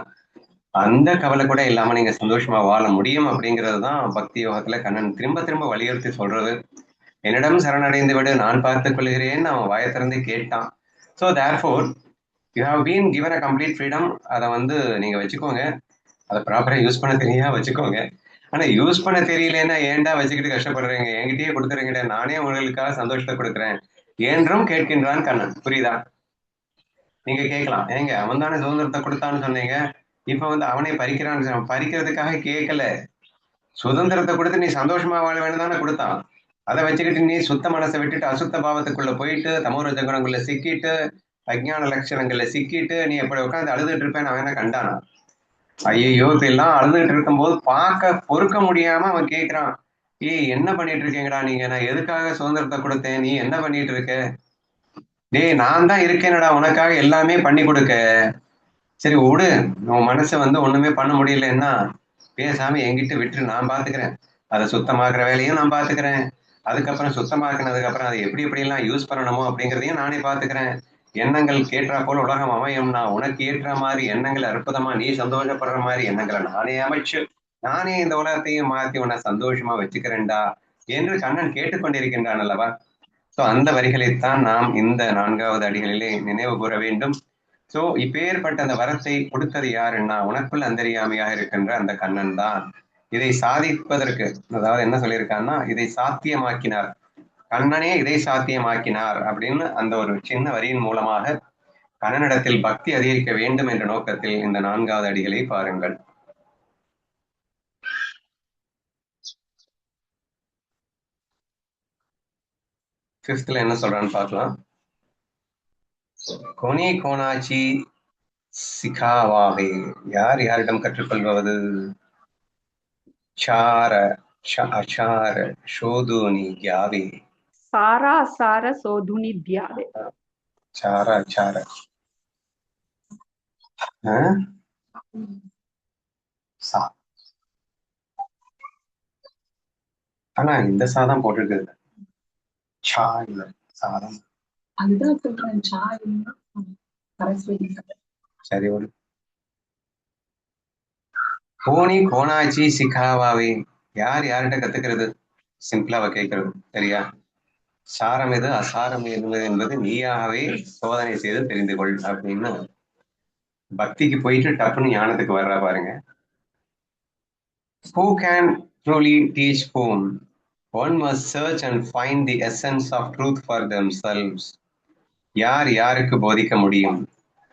அந்த கவலை கூட இல்லாம நீங்க சந்தோஷமா வாழ முடியும் அப்படிங்கிறது தான் பக்தி யோகத்துல கண்ணன் திரும்ப திரும்ப வலியுறுத்தி சொல்றது. என்னிடம் சரணடைந்து விடு, நான் பார்த்துக் கொள்கிறேன்னு அவன் வாயை திறந்து கேட்டான். So therefore you have been given a complete freedom. அதை வந்து நீங்க வச்சுக்கோங்க. அதை ப்ராப்பரா யூஸ் பண்ண தெரியா வச்சுக்கோங்க. ஆனா யூஸ் பண்ண தெரியலன்னா ஏன்டா வச்சுக்கிட்டு கஷ்டப்படுறீங்க, என்கிட்டயே கொடுத்துறீங்க, நானே உங்களுக்காக சந்தோஷத்தை கொடுக்குறேன் என்றும் கேட்கின்றான் கண்ணன். புரியுதா? நீங்க கேட்கலாம், ஏங்க அவன் தானே சுதந்திரத்தை கொடுத்தான்னு சொன்னீங்க, இப்ப வந்து அவனை பறிக்கிறான்னு. பறிக்கிறதுக்காக கேட்கல, சுதந்திரத்தை கொடுத்து நீ சந்தோஷமா வாழ வேணும் தானே கொடுத்தான். அதை வச்சுக்கிட்டு நீ சுத்த மனசை விட்டுட்டு அசுத்த பாவத்துக்குள்ள போயிட்டு தமோரஜ குணங்குள்ள சிக்கிட்டு அஜ்ஞான லட்சணங்கள்ல சிக்கிட்டு நீ எப்படி உட்காந்து அழுதுட்டு இருப்பேன்னு அவன் என்ன கண்டானா? ஐயோ இப்ப எல்லாம் அழுதுகிட்டு இருக்கும்போது பார்க்க பொறுக்க முடியாம அவன் கேட்கிறான், ஏய் என்ன பண்ணிட்டு இருக்கீங்கடா நீங்க, நான் எதுக்காக சுதந்திரத்தை கொடுத்தேன், நீ என்ன பண்ணிட்டு இருக்க? டேய் நான் தான் இருக்கேனடா உனக்காக எல்லாமே பண்ணி கொடுக்க. சரி விடு, உன் மனசை வந்து ஒண்ணுமே பண்ண முடியலன்னா பேசாம என்கிட்ட விட்டு நான் பாத்துக்கிறேன். அதை சுத்தமாக்குற வேலையும் நான் பாத்துக்கிறேன். அதுக்கப்புறம் சுத்தமாக்குனதுக்கு அப்புறம் அதை எப்படி எப்படி எல்லாம் யூஸ் பண்ணணுமோ அப்படிங்கிறதையும் நானே பாத்துக்கிறேன். எண்ணங்கள் கேட்டா போல உலகம் அமையும்னா உனக்கு ஏற்ற மாதிரி எண்ணங்கள் அற்புதமா நீ சந்தோஷப்படுற மாதிரி எண்ணங்களை நானே அமைச்சு நானே இந்த உலகத்தையும் மாத்தி உன்னை சந்தோஷமா வச்சுக்கிறேன்டா என்று கண்ணன் கேட்டுக்கொண்டிருக்கின்றான் அல்லவா? சோ அந்த வரிகளைத்தான் நாம் இந்த 4வது அடிகளிலே நினைவு கூற வேண்டும். சோ இப்பேற்பட்ட அந்த வரத்தை கொடுத்தது யாருன்னா உனக்குள் அந்தரியாமையாக இருக்கின்ற அந்த கண்ணன் தான். இதை சாதிப்பதற்கு, அதாவது என்ன சொல்லியிருக்கான்னா, இதை சாத்தியமாக்கினார், கண்ணனே இதை சாத்தியமாக்கினார் அப்படின்னு அந்த ஒரு சின்ன வரியின் மூலமாக கண்ணனிடத்தில் பக்தி அதிகரிக்க வேண்டும் என்ற நோக்கத்தில் இந்த 4வது அடிகளை பாருங்கள். 5th என்ன சொல்றான்னு பார்க்கலாம். கோனி கோனாச்சி சிகாவாவே, யார் யாரிடம் கற்றுக்கொள்வது? சார அசார சோதுனி யாவே, சாரா அசார சோதுனி தியாவே. சார அசார சா, ஆனா இந்த சாதம் போட்டிருக்குது, சா இல்ல சாதம். அதுதான் சொல்றேன், சா சரி ஒரு கோனி கோனாச்சி சிகாவாவே, யார் யார்கிட்ட கத்துக்கிறது? சிம்பிளாவ கேட்கறது சரியா? சாரம் எது அசாரம் என்பது நீயாகவே சோதனை செய்து தெரிந்து கொள் அப்படின்னு பக்திக்கு போயிட்டு டப்புன்னு ஞானத்துக்கு வர்றா பாருங்க. Who can truly teach whom? One must search and find the essence of truth for themselves. யார் யாருக்கு போதிக்க முடியும்?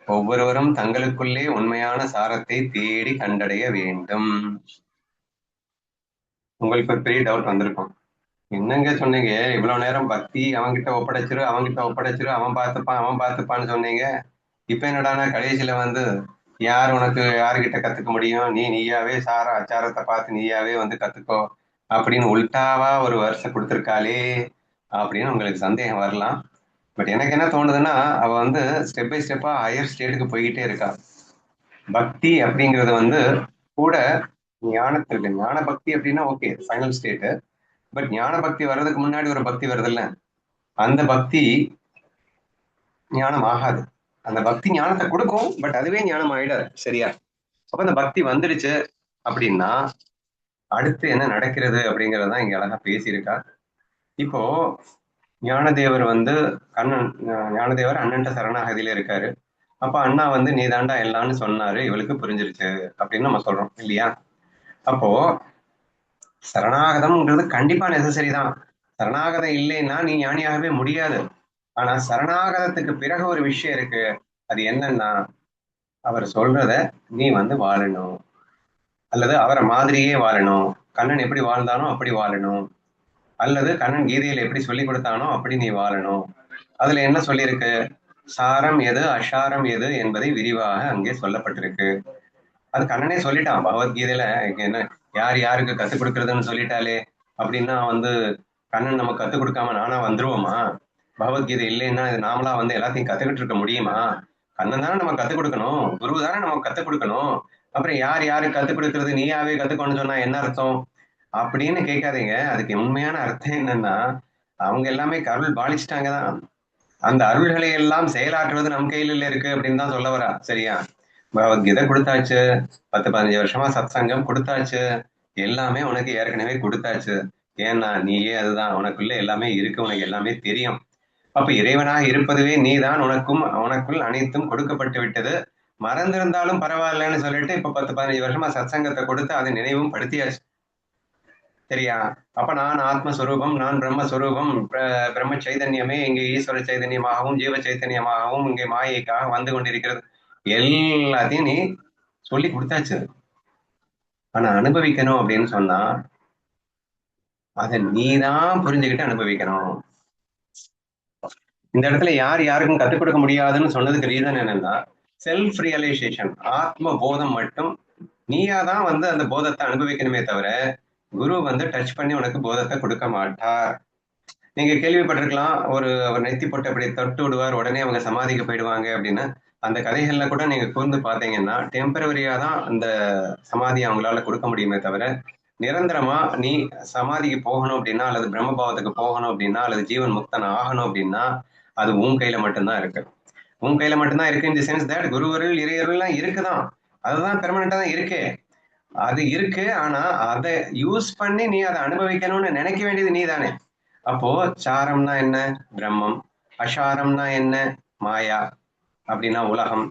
ஒவ்வொருவரும் தங்களுக்குள்ளே உண்மையான சாரத்தை தேடி கண்டடைய வேண்டும். உங்களுக்கு ஒரு பெரிய டவுட் வந்திருக்கும், என்னங்க சொன்னீங்க இவ்வளவு நேரம் பக்தி அவன்கிட்ட ஒப்படைச்சிரு அவன் பார்த்துப்பான்னு சொன்னீங்க, இப்ப என்னடானா கடைசியில வந்து யார் உனக்கு யாருகிட்ட கத்துக்க முடியும், நீயாவே சார அச்சாரத்தை பார்த்து நீயாவே வந்து கத்துக்கோ அப்படின்னு உல்டாவா ஒரு வருஷம் கொடுத்துருக்காளே அப்படின்னு உங்களுக்கு சந்தேகம் வரலாம். பட் எனக்கு என்ன தோணுதுன்னா, அவ வந்து ஸ்டெப் பை ஸ்டெப்பா ஹையர் ஸ்டேட்டுக்கு போய்கிட்டே இருக்கா. பக்தி அப்படிங்கிறது வந்து கூட ஞானத்திற்கு, ஞான பக்தி அப்படின்னா ஓகே ஃபைனல் ஸ்டேட்டு, பட் ஞான பக்தி வர்றதுக்கு முன்னாடி ஒரு பக்தி வருது இல்ல, அந்த பக்தி ஞானம் ஆகாது. அந்த பக்தி ஞானத்தை கொடுக்கும், பட் அதுவே ஞானம் ஆயிடாது. சரியா? அப்ப அந்த பக்தி வந்துடுச்சு அப்படின்னா அடுத்து என்ன நடக்கிறது அப்படிங்கறதான் இங்க அழகா பேசியிருக்கா. இப்போ ஞானதேவர் வந்து ஞானதேவர் அண்ணன்ட்ட சரணாகதியில இருக்காரு. அப்ப அண்ணா வந்து நீதாண்டா எல்லாம்னு சொன்னாரு, இவளுக்கு புரிஞ்சிருச்சு அப்படின்னு நம்ம சொல்றோம் இல்லையா? அப்போ சரணாகதம்ங்கிறது கண்டிப்பா நெசசரி தான். சரணாகதம் இல்லைன்னா நீ ஞானியாகவே முடியாது. ஆனா சரணாகதத்துக்கு பிறகு ஒரு விஷயம் இருக்கு, அது என்னன்னா அவர் சொல்றத நீ வந்து வாழணும், அல்லது அவரை மாதிரியே வாழணும். கண்ணன் எப்படி வாழ்ந்தானோ அப்படி வாழணும், அல்லது கண்ணன் கீதையில எப்படி சொல்லி கொடுத்தானோ அப்படி நீ வாழணும். அதுல என்ன சொல்லியிருக்கு? சாரம் எது அசாரம் எது என்பதை விரிவாக அங்கே சொல்லப்பட்டிருக்கு. அது கண்ணனே சொல்லிட்டான் பகவத்கீதையில. என்ன யார் யாருக்கு கத்துக் கொடுக்கறதுன்னு சொல்லிட்டாலே அப்படின்னா வந்து கண்ணன் நம்ம கத்துக் கொடுக்காம நானா வந்துருவோமா? பகவத்கீதை இல்லைன்னா இது நாமளா வந்து எல்லாத்தையும் கத்துக்கிட்டு இருக்க முடியுமா? அண்ணன் தானே நம்ம கத்துக் கொடுக்கணும், குரு தானே நமக்கு கத்துக் கொடுக்கணும். அப்புறம் யார் யாருக்கு கத்துக் கொடுக்கறது, நீயாவே கத்துக்கணும்னு சொன்னா என்ன அர்த்தம் அப்படின்னு கேட்காதீங்க. அதுக்கு உண்மையான அர்த்தம் என்னன்னா, அவங்க எல்லாமே அருள் பாலிச்சிட்டாங்க தான். அந்த அருள்களை எல்லாம் செயலாற்றுவது நம் கையில இருக்கு அப்படின்னு தான் சொல்ல வரா. சரியா? பகவத்கீதை கொடுத்தாச்சு, 10-15 வருஷமா சத் சங்கம் கொடுத்தாச்சு, எல்லாமே உனக்கு ஏற்கனவே கொடுத்தாச்சு. ஏன்னா நீயே அதுதான், உனக்குள்ள எல்லாமே இருக்கு, உனக்கு எல்லாமே தெரியும். அப்ப இறைவனாக இருப்பதுவே நீதான், உனக்குள் அனைத்தும் கொடுக்கப்பட்டு விட்டது. மறந்திருந்தாலும் பரவாயில்லன்னு சொல்லிட்டு இப்ப 10-15 வருஷமா சத் சங்கத்தை கொடுத்து அதை நினைவும் படுத்தியாச்சு. சரியா? அப்ப நான் ஆத்மஸ்வரூபம், நான் பிரம்மஸ்வரூபம், பிரம்ம சைதன்யமே இங்கே ஈஸ்வர சைதன்யமாகவும் ஜீவ சைதன்யமாகவும் இங்கே மாயைக்காக வந்து கொண்டிருக்கிறது. எல்லாத்தையும் நீ சொல்லி கொடுத்தாச்சு. ஆனா அனுபவிக்கணும் அப்படின்னு சொன்னா அதை நீதான் புரிஞ்சுக்கிட்டு அனுபவிக்கணும். இந்த இடத்துல யார் யாருக்கும் கத்துக் கொடுக்க முடியாதுன்னு சொன்னதுக்கு ரீசன் என்னன்னா, செல்ஃப் ரியலைசேஷன், ஆத்ம போதம் மட்டும் நீயாதான் வந்து அந்த போதத்தை அனுபவிக்கணுமே தவிர குரு வந்து டச் பண்ணி உனக்கு போதத்தை கொடுக்க மாட்டார். நீங்க கேள்விப்பட்டிருக்கலாம், ஒரு நெத்தி போட்டு அப்படி தொட்டு விடுவார், உடனே அவங்க சமாதிக்கு போயிடுவாங்க அப்படின்னு. அந்த கதைகள்ல கூட நீங்க கூர்ந்து பார்த்தீங்கன்னா டெம்பரவரியா தான் அந்த சமாதியை அவங்களால கொடுக்க முடியுமே தவிர நிரந்தரமா நீ சமாதிக்கு போகணும் அப்படின்னா, அல்லது பிரம்மபாவத்துக்கு போகணும் அப்படின்னா, அல்லது ஜீவன் முக்தன் ஆகணும் அப்படின்னா அது உன் கையில மட்டும்தான் இருக்கு. உன் கையில மட்டும்தான் இருக்கு. இந்த சென்ஸ் தட் குருவருள் இறையருள்லாம் இருக்குதான், அதுதான் பெர்மனண்டா தான் இருக்கே, அது இருக்கு. ஆனா அதை யூஸ் பண்ணி நீ அதை அனுபவிக்கணும்னு நினைக்க வேண்டியது நீ தானே. அப்போ சாரம்னா என்ன? பிரம்மம். அசாரம்னா என்ன? மாயா, அப்படின்னா உலகம்.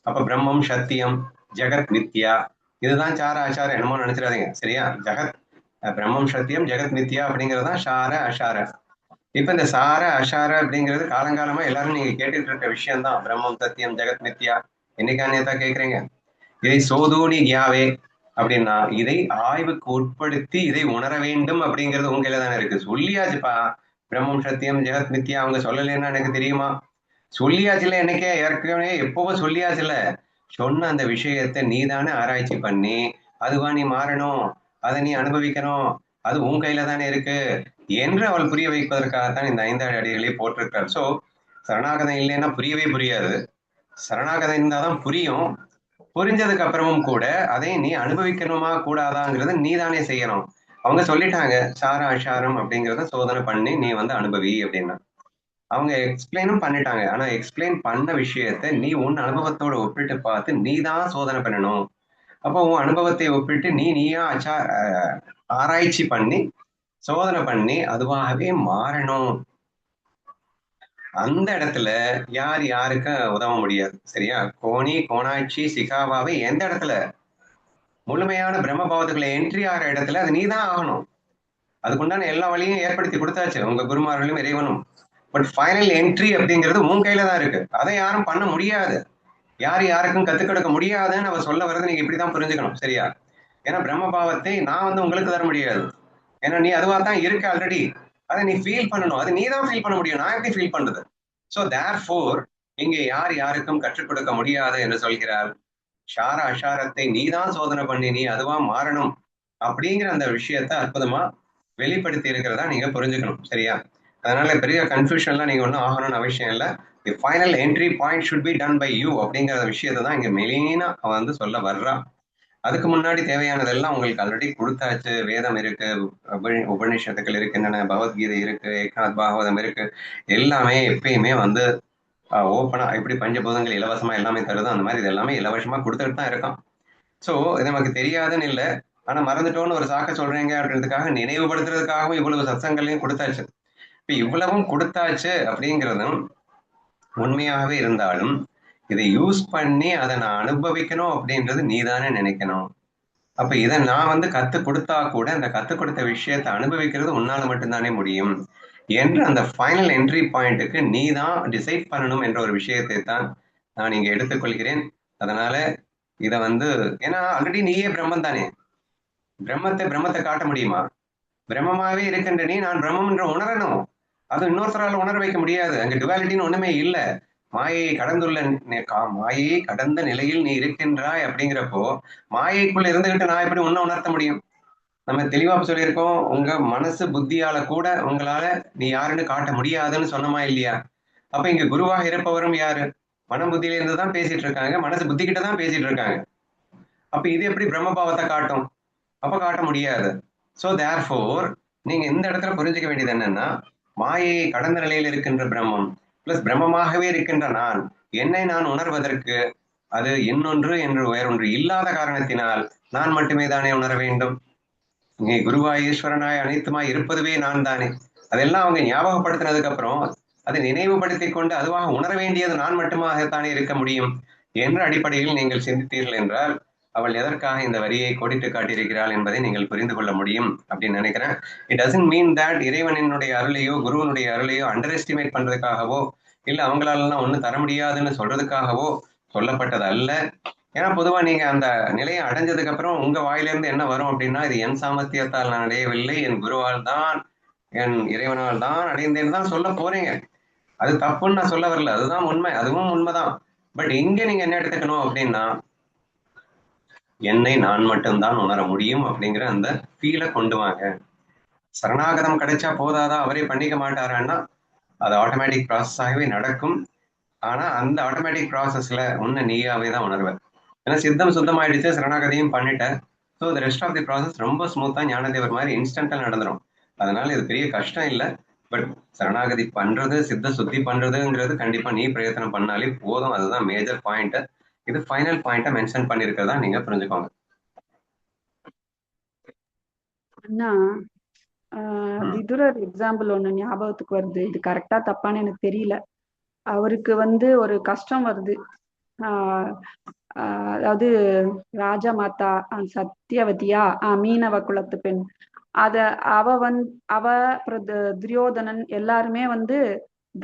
அப்ப பிரம்மம் சத்தியம், ஜெகத் மித்யா. இதுதான் சார அசார, என்னமோ நினைச்சிடாதீங்க. சரியா? ஜெகத் பிரம்மம் சத்தியம், ஜெகத் மித்யா அப்படிங்கறதுதான் சார அசார. இப்ப இந்த சார அசார அப்படிங்கிறது காலங்காலமா எல்லாரும் நீங்க கேட்டுட்டு இருக்க விஷயம்தான். பிரம்மம் சத்தியம் ஜெகத் மித்யா என்னைக்கானேதா கேக்குறீங்க. இதை சோதூனி கியாவே அப்படின்னா இதை ஆய்வுக்கு உட்படுத்தி இதை உணர வேண்டும் அப்படிங்கிறது உங்க கையில தானே இருக்கு. சொல்லியாச்சுப்பா, பிரம்மம் சத்தியம் ஜெகத் மித்யா. அவங்க சொல்லலைன்னா எனக்கு தெரியுமா? சொல்லியாச்சுல, என்னைக்கே ஏற்கனவே எப்பவோ சொல்லியாச்சுல. சொன்ன அந்த விஷயத்தை நீ தானே ஆராய்ச்சி பண்ணி அதுவா நீ மாறணும், அதை நீ அனுபவிக்கணும், அது உன் கையில தானே இருக்கு என்று அவள் புரிய வைப்பதற்காகத்தான் இந்த 5 அடிகளை போட்டிருக்கார். சோ சரணாகதம் இல்லைன்னா புரியவே புரியாது, சரணாகதம் இருந்தாதான் புரியும். புரிஞ்சதுக்கு அப்புறமும் கூட அதை நீ அனுபவிக்கணுமா கூடாதாங்கிறத நீ தானே செய்யணும். அவங்க சொல்லிட்டாங்க சார அசாரம் அப்படிங்கிறத சோதனை பண்ணி நீ வந்து அனுபவி அப்படின்னா. அவங்க எக்ஸ்பிளைனும் பண்ணிட்டாங்க. ஆனா எக்ஸ்பிளைன் பண்ண விஷயத்த நீ உன் அனுபவத்தோட ஒப்பிட்டு பார்த்து நீ தான் சோதனை பண்ணணும். அப்போ உன் அனுபவத்தை ஒப்பிட்டு நீயா ஆராய்ச்சி பண்ணி சோதனை பண்ணி அதுவாகவே மாறணும். அந்த இடத்துல யார் யாருக்கு உதவ முடியாது. சரியா? கோணி கோணாட்சி சிகாவாவை எந்த இடத்துல முழுமையான பிரம்மபாவத்துக்குள்ள என்ட்ரி ஆகிற இடத்துல அது நீதான் ஆகணும். அதுக்குண்டான எல்லா வழியும் ஏற்படுத்தி கொடுத்தாச்சு உங்க குருமார்களும் இறைவனும். பட் ஃபைனல் என்ட்ரி அப்படிங்கிறது உன் கையில தான் இருக்கு. அதை யாரும் பண்ண முடியாது, யார் யாருக்கும் கத்துக் கொடுக்க முடியாதுன்னு அவ சொல்ல வர்றது நீங்க இப்படிதான் புரிஞ்சுக்கணும். சரியா? ஏன்னா பிரம்மபாவத்தை நான் வந்து உங்களுக்கு தர முடியாது. ஏன்னா நீ அதுவா தான் இருக்கு ஆல்ரெடி. அதை நீ ஃபீல் பண்ணணும், அது நீ தான் ஃபீல் பண்ண முடியும், நான் எப்படி ஃபீல் பண்றது? ஸோ தேர்ஃபோர் இங்கே யார் யாருக்கும் கற்றுக் கொடுக்க முடியாது என்று சொல்கிறார். ஷார அஷாரத்தை நீ தான் சோதனை பண்ணி நீ அதுவா மாறணும் அப்படிங்கிற அந்த விஷயத்த அற்புதமா வெளிப்படுத்தி இருக்கிறதா நீங்க புரிஞ்சுக்கணும். சரியா? அதனால பெரிய கன்ஃபியூஷன்லாம் நீங்க ஒன்றும் ஆகணும்னு அவசியம் இல்லை. The final entry point should be done by you அப்படிங்கிற விஷயத்தை தான் இங்க மெயினா அவன் வந்து சொல்ல வர்றா. அதுக்கு முன்னாடி தேவையானதெல்லாம் உங்களுக்கு ஆல்ரெடி கொடுத்தாச்சு. வேதம் இருக்கு, உபநிஷத்துக்கள் இருக்கின்றன, பகவத்கீதை இருக்கு, ஏக்நாத் பாகவதம் இருக்கு. எல்லாமே எப்பயுமே வந்து ஓப்பனா எப்படி பஞ்சபூதங்கள் இலவசமா எல்லாமே தருதோ அந்த மாதிரி இது எல்லாமே இலவசமா கொடுத்துட்டு தான் இருக்கான். ஸோ இது நமக்கு தெரியாதுன்னு இல்லை, ஆனா மறந்துட்டோன்னு ஒரு சாக்க சொல்றீங்க அப்படின்றதுக்காக நினைவுபடுத்துறதுக்காகவும் இவ்வளவு சத்சங்களையும் கொடுத்தாச்சு. இப்ப இவ்வளவும் கொடுத்தாச்சு அப்படிங்கிறதும் உண்மையாகவே இருந்தாலும் இதை யூஸ் பண்ணி அதை நான் அனுபவிக்கணும் அப்படின்றது நீதானே நினைக்கணும். அப்ப இதை நான் வந்து கத்து கொடுத்தா கூட அந்த கத்து கொடுத்த விஷயத்தை அனுபவிக்கிறது உன்னால மட்டும்தானே முடியும் என்று அந்த ஃபைனல் என்ட்ரி பாயிண்ட்டுக்கு நீ தான் டிசைட் பண்ணணும் என்ற ஒரு விஷயத்தை தான் நான் இங்க எடுத்துக்கொள்கிறேன். அதனால இதை வந்து ஏன்னா ஆல்ரெடி நீயே பிரம்மன் தானே, பிரம்மத்தை காட்ட முடியுமா? பிரம்மமாவே இருக்கின்ற நீ நான் பிரம்மம் என்று உணரணும். அது இன்னொருத்தரால உணர வைக்க முடியாது. அங்க டுவாலிட்டின்னு ஒண்ணுமே இல்லை. மாயையை மாயையை கடந்த நிலையில் நீ இருக்கின்றாய் அப்படிங்கிறப்போ மாயைக்குள்ள இருந்துகிட்டு நான் எப்படி உன்னை உணர்த்த முடியும்? நம்ம தெளிவா சொல்லியிருக்கோம், உங்க மனசு புத்தியால கூட உங்களால நீ யாருன்னு காட்ட முடியாதுன்னு சொன்னமா இல்லையா? அப்ப இங்க குருவாக இருப்பவரும் யாரு? மன புத்தியில இருந்து தான் பேசிட்டு இருக்காங்க, மனசு புத்தி கிட்ட தான் பேசிட்டு இருக்காங்க. அப்ப இது எப்படி பிரம்மபாவத்தை காட்டும்? அப்ப காட்ட முடியாது. சோ தேர்ஃபோர் நீங்க இந்த இடத்துல புரிஞ்சுக்க வேண்டியது என்னன்னா, மாயையை கடந்த நிலையில் இருக்கின்ற பிரம்மம் பிளஸ் பிரம்மமாகவே இருக்கின்ற நான், என்னை நான் உணர்வதற்கு அது இன்னொன்று என்று வேறொன்று இல்லாத காரணத்தினால் நான் மட்டுமே தானே உணர வேண்டும். இங்கே குருவாய் ஈஸ்வரனாய் அனைத்துமாய் இருப்பதுவே நான் தானே. அதெல்லாம் அவங்க ஞாபகப்படுத்தினதுக்கு அப்புறம் அதை நினைவுபடுத்திக் கொண்டு அதுவாக உணர வேண்டியது நான் மட்டுமாகத்தானே இருக்க முடியும் என்ற அடிப்படையில் நீங்கள் சிந்தித்தீர்கள் என்றால் அவள் எதற்காக இந்த வரியை கோடிட்டு காட்டியிருக்கிறாள் என்பதை நீங்கள் புரிந்து கொள்ள முடியும் அப்படின்னு நினைக்கிறேன். இட் டசன்ட் மீன் தட் இறைவனினுடைய அருளையோ குருவனுடைய அருளையோ அண்டர் எஸ்டிமேட் பண்றதுக்காகவோ இல்ல அவங்களாலாம் ஒண்ணும் தர முடியாதுன்னு சொல்றதுக்காகவோ சொல்லப்பட்டது அல்ல. ஏன்னா பொதுவா நீங்க அந்த நிலையை அடைஞ்சதுக்கு அப்புறம் உங்க வாயிலிருந்து என்ன வரும் அப்படின்னா, இது என் சாமர்த்தியத்தால் நான் அடையவில்லை, என் குருவால் தான், என் இறைவனால் தான் அடைந்தேன்னு தான் சொல்ல போறீங்க. அது தப்புன்னு நான் சொல்ல வரல, அதுதான் உண்மை, அதுவும் உண்மைதான். பட் இங்க நீங்க என்ன எடுத்துக்கணும் அப்படின்னா, என்னை நான் மட்டும்தான் உணர முடியும் அப்படிங்கிற அந்த ஃபீலை கொண்டு வாங்க. சரணாகதம் கிடைச்சா போதாதா, அவரே பண்ணிக்க மாட்டாரான்னா அது ஆட்டோமேட்டிக் ப்ராசஸாகவே நடக்கும். ஆனா அந்த ஆட்டோமேட்டிக் ப்ராசஸ்ல உன்னை நீயாவே தான் உணர்வேன். ஏன்னா சித்தம் சுத்தம் ஆயிடுச்சு, சரணாகதியும் பண்ணிட்டேன். So the rest of the process ரொம்ப ஸ்மூத்தா ஞானதேவர் மாதிரி இன்ஸ்டன்டா நடந்துடும். அதனால இது பெரிய கஷ்டம் இல்லை. பட் சரணாகதி பண்றது, சித்த சுத்தி பண்றதுங்கிறது கண்டிப்பா நீ பிரயத்தனம் பண்ணாலே போதும். அதுதான் மேஜர் பாயிண்ட். இது ஃபைனல் பாயிண்ட்டை மென்ஷன் பண்ணிருக்கிறதா நீங்க புரிஞ்சுக்கோங்க. அண்ணா விதுரர் எக்ஸாம்பிள் ஒண்ணு ஞாபகத்துக்கு வருது. இது கரெக்டா தப்பான்னு எனக்கு தெரியல. அவருக்கு வந்து ஒரு கஷ்டம் வருது. ஆஹ் அதாவது ராஜா மாதா சத்தியவதியா மீனவ குலத்து பெண். அத அவ அவ துரியோதனன் எல்லாருமே வந்து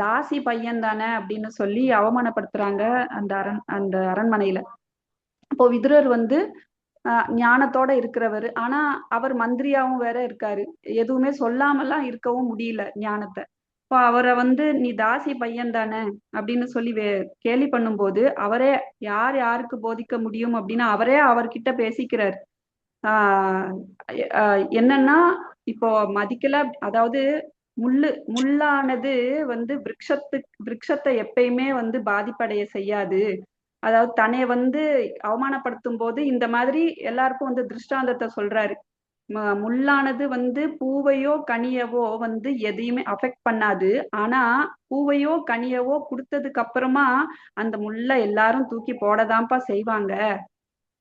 தாசி பையன் தானே அப்படின்னு சொல்லி அவமானப்படுத்துறாங்க அந்த அரண்மனையில. இப்போ விதுரர் வந்து ஞானத்தோட இருக்கிறவர். ஆனா அவர் மந்திரியாவும் வேற இருக்காரு. எதுவுமே சொல்லாமலாம் இருக்கவும் முடியல ஞானத்தை. இப்போ அவரை வந்து நீ தாசி பையன் தானே அப்படின்னு சொல்லி கேலி பண்ணும்போது அவரே யார் யாருக்கு போதிக்க முடியும் அப்படின்னு அவரே அவர்கிட்ட பேசிக்கிறார். ஆஹ் என்னன்னா இப்போ மதிக்கல, அதாவது முள்ளானது வந்து விருட்சத்தை எப்பயுமே வந்து பாதிப்படைய செய்யாது. அதாவது தன்னை வந்து அவமானப்படுத்தும் போது இந்த மாதிரி எல்லாருக்கும் வந்து திருஷ்டாந்தத்தை சொல்றாரு. முள்ளானது வந்து பூவையோ கனியவோ வந்து எதையுமே அஃபெக்ட் பண்ணாது. ஆனா பூவையோ கனியவோ கொடுத்ததுக்கு அப்புறமா அந்த முள்ளை எல்லாரும் தூக்கி போடதான்ப்பா செய்வாங்க.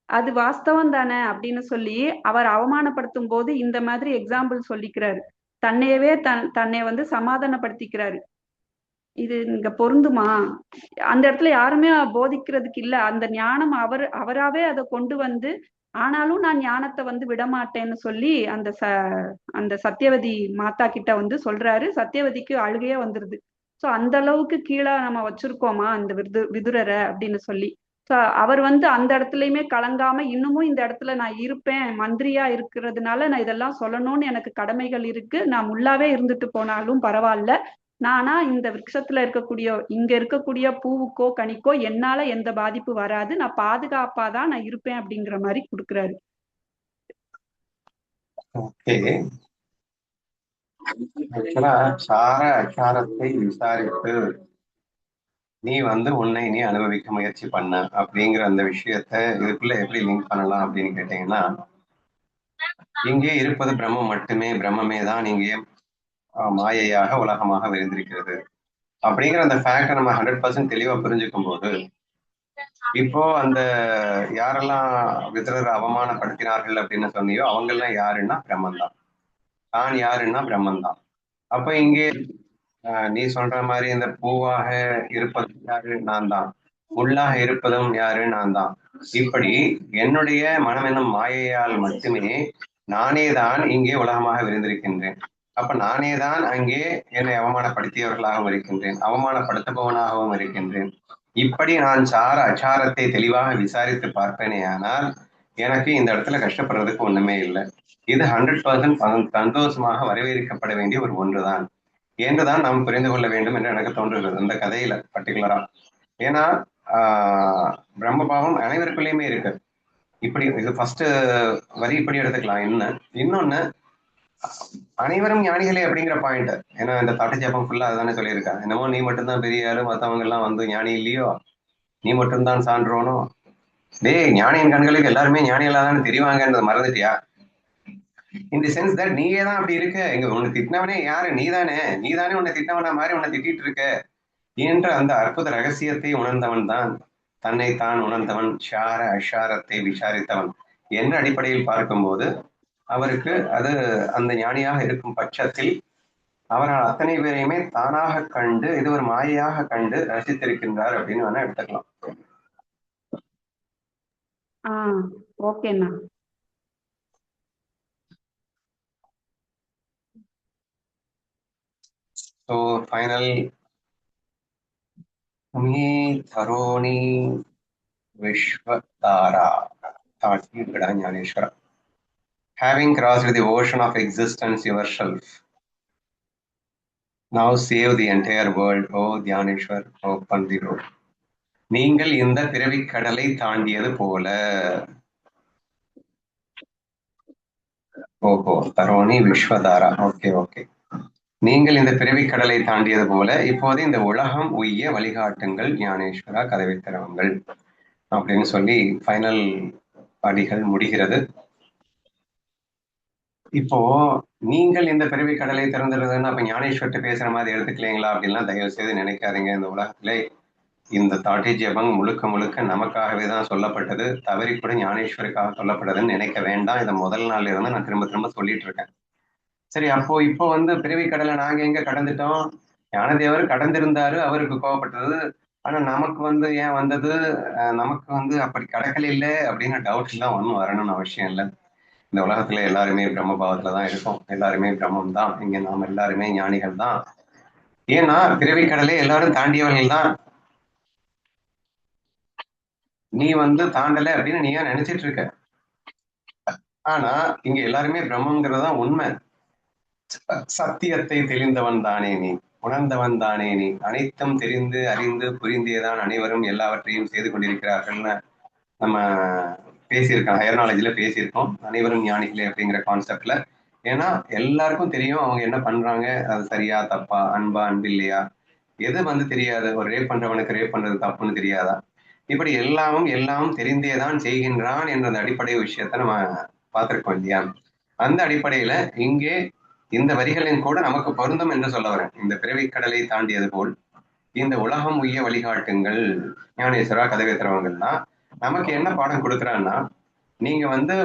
அது வாஸ்தவம் தானே அப்படின்னு சொல்லி அவர் அவமானப்படுத்தும் போது இந்த மாதிரி எக்ஸாம்பிள் சொல்லிக்கிறாரு. தன்னையவே தன்னை வந்து சமாதானப்படுத்திக்கிறாரு. இது இங்க பொருந்துமா? அந்த இடத்துல யாருமே போதிக்கிறதுக்கு இல்ல. அந்த ஞானம் அவராவே அதை கொண்டு வந்து, ஆனாலும் நான் ஞானத்தை வந்து விடமாட்டேன்னு சொல்லி அந்த சத்தியவதி மாதா கிட்ட வந்து சொல்றாரு. சத்தியவதிக்கு அழுகையே வந்துருது. சோ அந்த அளவுக்கு கீழே நம்ம வச்சிருக்கோமா அந்த விதுரரை அப்படின்னு சொல்லி. சோ அவர் வந்து அந்த இடத்துலயுமே கலங்காம இன்னமும் இந்த இடத்துல நான் இருப்பேன், மந்திரியா இருக்கிறதுனால நான் இதெல்லாம் சொல்லணும்னு எனக்கு கடமைகள் இருக்கு, நான் முள்ளாவே இருந்துட்டு போனாலும் பரவாயில்ல, நானா இந்த விருட்சத்துல இங்க இருக்கக்கூடிய பூவுக்கோ கனிக்கோ என்னால எந்த பாதிப்பு வராது, நான் பாதுகாப்பாதான் நான் இருப்பேன் அப்படிங்கிற மாதிரி கொடுக்குறாரு. சார அச்சாரத்தை விசாரித்து நீ வந்து உன்னை நீ அனுபவிக்க முயற்சி பண்ண அப்படிங்கிற அந்த விஷயத்த இதுக்குள்ள எப்படி லிங்க் பண்ணலாம் அப்படின்னு கேட்டீங்கன்னா, இங்கே இருப்பது பிரம்மம் மட்டுமே, பிரம்மமே தான் இங்கே மாயையாக உலகமாக விரிந்திருக்கிறது அப்படிங்கிற அந்த ஃபேக்டை நம்ம 100% தெளிவா புரிஞ்சுக்கும் போது, இப்போ அந்த யாரெல்லாம் விதுரர் அவமானப்படுத்தினார்கள் அப்படின்னு சொன்னியோ அவங்க எல்லாம் யாருன்னா பிரம்மன் தான். தான் யாருன்னா பிரம்மன் தான். அப்ப இங்கே நீ சொல்ற மாதிரி இந்த பூவாக இருப்பது யாரு? நான் தான். உள்ளாக இருப்பதும் யாரு? நான் தான். இப்படி என்னுடைய மனம் என்னும் மாயையால் மட்டுமே நானே தான் இங்கே உலகமாக விரிந்திருக்கின்றேன். அப்ப நானே தான் அங்கே என்னை அவமானப்படுத்தியவர்களாகவும் இருக்கின்றேன், அவமானப்படுத்துபவனாகவும் இருக்கின்றேன். இப்படி நான் அச்சாரத்தை தெளிவாக விசாரித்து பார்ப்பேனே ஆனால் எனக்கு இந்த இடத்துல கஷ்டப்படுறதுக்கு ஒண்ணுமே இல்லை. இது 100% சந்தோஷமாக வரவேற்கப்பட வேண்டிய ஒரு ஒன்றுதான் என்றுதான் நாம் புரிந்து கொள்ள வேண்டும் என்று எனக்கு தோன்றுகிறது இந்த கதையில பர்டிகுலரா. ஏன்னா பிரம்மபாவம் அனைவருக்குள்ளேயுமே இருக்கு. இப்படி இது ஃபர்ஸ்ட் வரி இப்படி எடுத்துக்கலாம். இன்னொன்னு அனைவரும் ஞானிகளே அப்படிங்கிற பாயிண்ட். ஏன்னா இந்த தாட்ட ஜபம் ஃபுல்லா அதுதானே சொல்லியிருக்காங்க. என்னமோ நீ மட்டும்தான் பெரிய ஆளு, மத்தவங்க எல்லாம் வந்து ஞானி இல்லையோ, நீ மட்டும்தான் சான்றோனோ? டேய், ஞானியின் கண்களுக்கு எல்லாருமே ஞானிகளா தானே தெரிவாங்கன்றத மறந்துட்டியா? இந்த சென்ஸ் தட் நீயே தான் அப்படி இருக்க. இங்க உன்னை திட்டினவனே யாரு? நீதானே உன்னை திட்டினவனா மாதிரி உன்னை திட்டிட்டு இருக்க என்ற அந்த அற்புத ரகசியத்தை உணர்ந்தவன் தான் தன்னைத்தான் உணர்ந்தவன், ஷார அஷாரத்தை விசாரித்தவன் என்ற அடிப்படையில் பார்க்கும்போது அவருக்கு அது அந்த ஞானியாக இருக்கும் பட்சத்தில் அவரால் அத்தனை பேரையுமே தானாக கண்டு இது ஒரு மாயையாக கண்டு ரசித்திருக்கின்றார் அப்படின்னு வேணா எடுத்துக்கலாம். ஓகேண்ணா. ஸோ ஃபைனல் தரோணி விஸ்வதாரா ஞானேஸ்வரா. Having crossed the ocean of existence yourself, now save the entire world. Oh Dhyaneshwar, open the road. நீங்கள் இந்த பிறவிக் கடலை தாண்டியது போல. ஓஹோ, தரோணி விஸ்வதாரா. ஓகே. நீங்கள் இந்த பிறவிக் கடலை தாண்டியது போல இப்போது இந்த உலகம் உய்ய வழிகாட்டுங்கள் ஞானேஸ்வரா, கதவை திறவுங்கள் அப்படின்னு சொல்லி ஃபைனல் அடிகள் முடிகிறது. இப்போ நீங்கள் இந்த பிறவி கடலை திறந்துடுறதுன்னு அப்ப ஞானேஸ்வர்கிட்ட பேசுற மாதிரி எடுத்துக்கலீங்களா அப்படின்லாம் தயவு செய்து நினைக்காதீங்க. இந்த உலகத்திலே இந்த தாட்டி ஜபம் முழுக்க நமக்காகவே தான் சொல்லப்பட்டது, தவறி கூட ஞானேஸ்வருக்காக சொல்லப்பட்டதுன்னு நினைக்க வேண்டாம். இதை முதல் நாள்ல இருந்து நான் திரும்ப சொல்லிட்டு இருக்கேன். சரி, அப்போ இப்போ பிறவி கடலை நாங்க எங்க கடந்துட்டோம்? ஞானதேவர் கடந்திருந்தாரு, அவருக்கு கோவப்பட்டது. ஆனா நமக்கு ஏன் வந்தது? நமக்கு அப்படி கடக்கல இல்லை அப்படின்னு டவுட் எல்லாம் ஒன்றும் வரணும்னு அவசியம் இல்லை. இந்த உலகத்துல எல்லாருமே பிரம்ம பாவத்துலதான் இருக்கோம். எல்லாருமே பிரம்மம் தான். இங்க நாம் எல்லாருமே ஞானிகள் தான். ஏன்னா பிறவி கடலை எல்லாரும் தாண்டியவர்கள் தான். நீ தாண்டல அப்படின்னு நீ ஏன் நினைச்சிட்டு இருக்க? ஆனா இங்க எல்லாருமே பிரம்மங்கிறதுதான் உண்மை. சத்தியத்தை தெளிந்தவன் தானே நீ, உணர்ந்தவன் தானே நீ. அனைத்தும் தெரிந்து அறிந்து புரிந்தேதான் அனைவரும் எல்லாவற்றையும் செய்து கொண்டிருக்கிறார்கள்னு நம்ம பேசியிருக்கோம், ஹையர் நாலேஜ்ல பேசியிருக்கோம், அனைவரும் ஞானிகளே அப்படிங்கிற கான்செப்ட்ல. ஏன்னா எல்லாருக்கும் தெரியும் அவங்க என்ன பண்றாங்க, அது சரியா தப்பா, அன்பா அன்பு இல்லையா, எது தெரியாது. ஒரு ரேப் பண்றவனுக்கு ரேப் பண்றது தப்புன்னு தெரியாதா? இப்படி எல்லாம் தெரிந்தேதான் செய்கின்றான் என்ற அந்த அடிப்படை விஷயத்த நம்ம பார்த்திருக்கோம் இல்லையா? அந்த அடிப்படையில இங்கே இந்த வரிகளின் கூட நமக்கு பொருந்தும் என்று சொல்ல வரேன். இந்த பிறவி கடலை தாண்டியது போல் இந்த உலகம் உய்ய வழிகாட்டுங்கள் ஞானேஸ்வரா, கதவை திறவுங்கள்னா நமக்கு என்ன பாடம் கொடுக்குறான்னா, நீங்க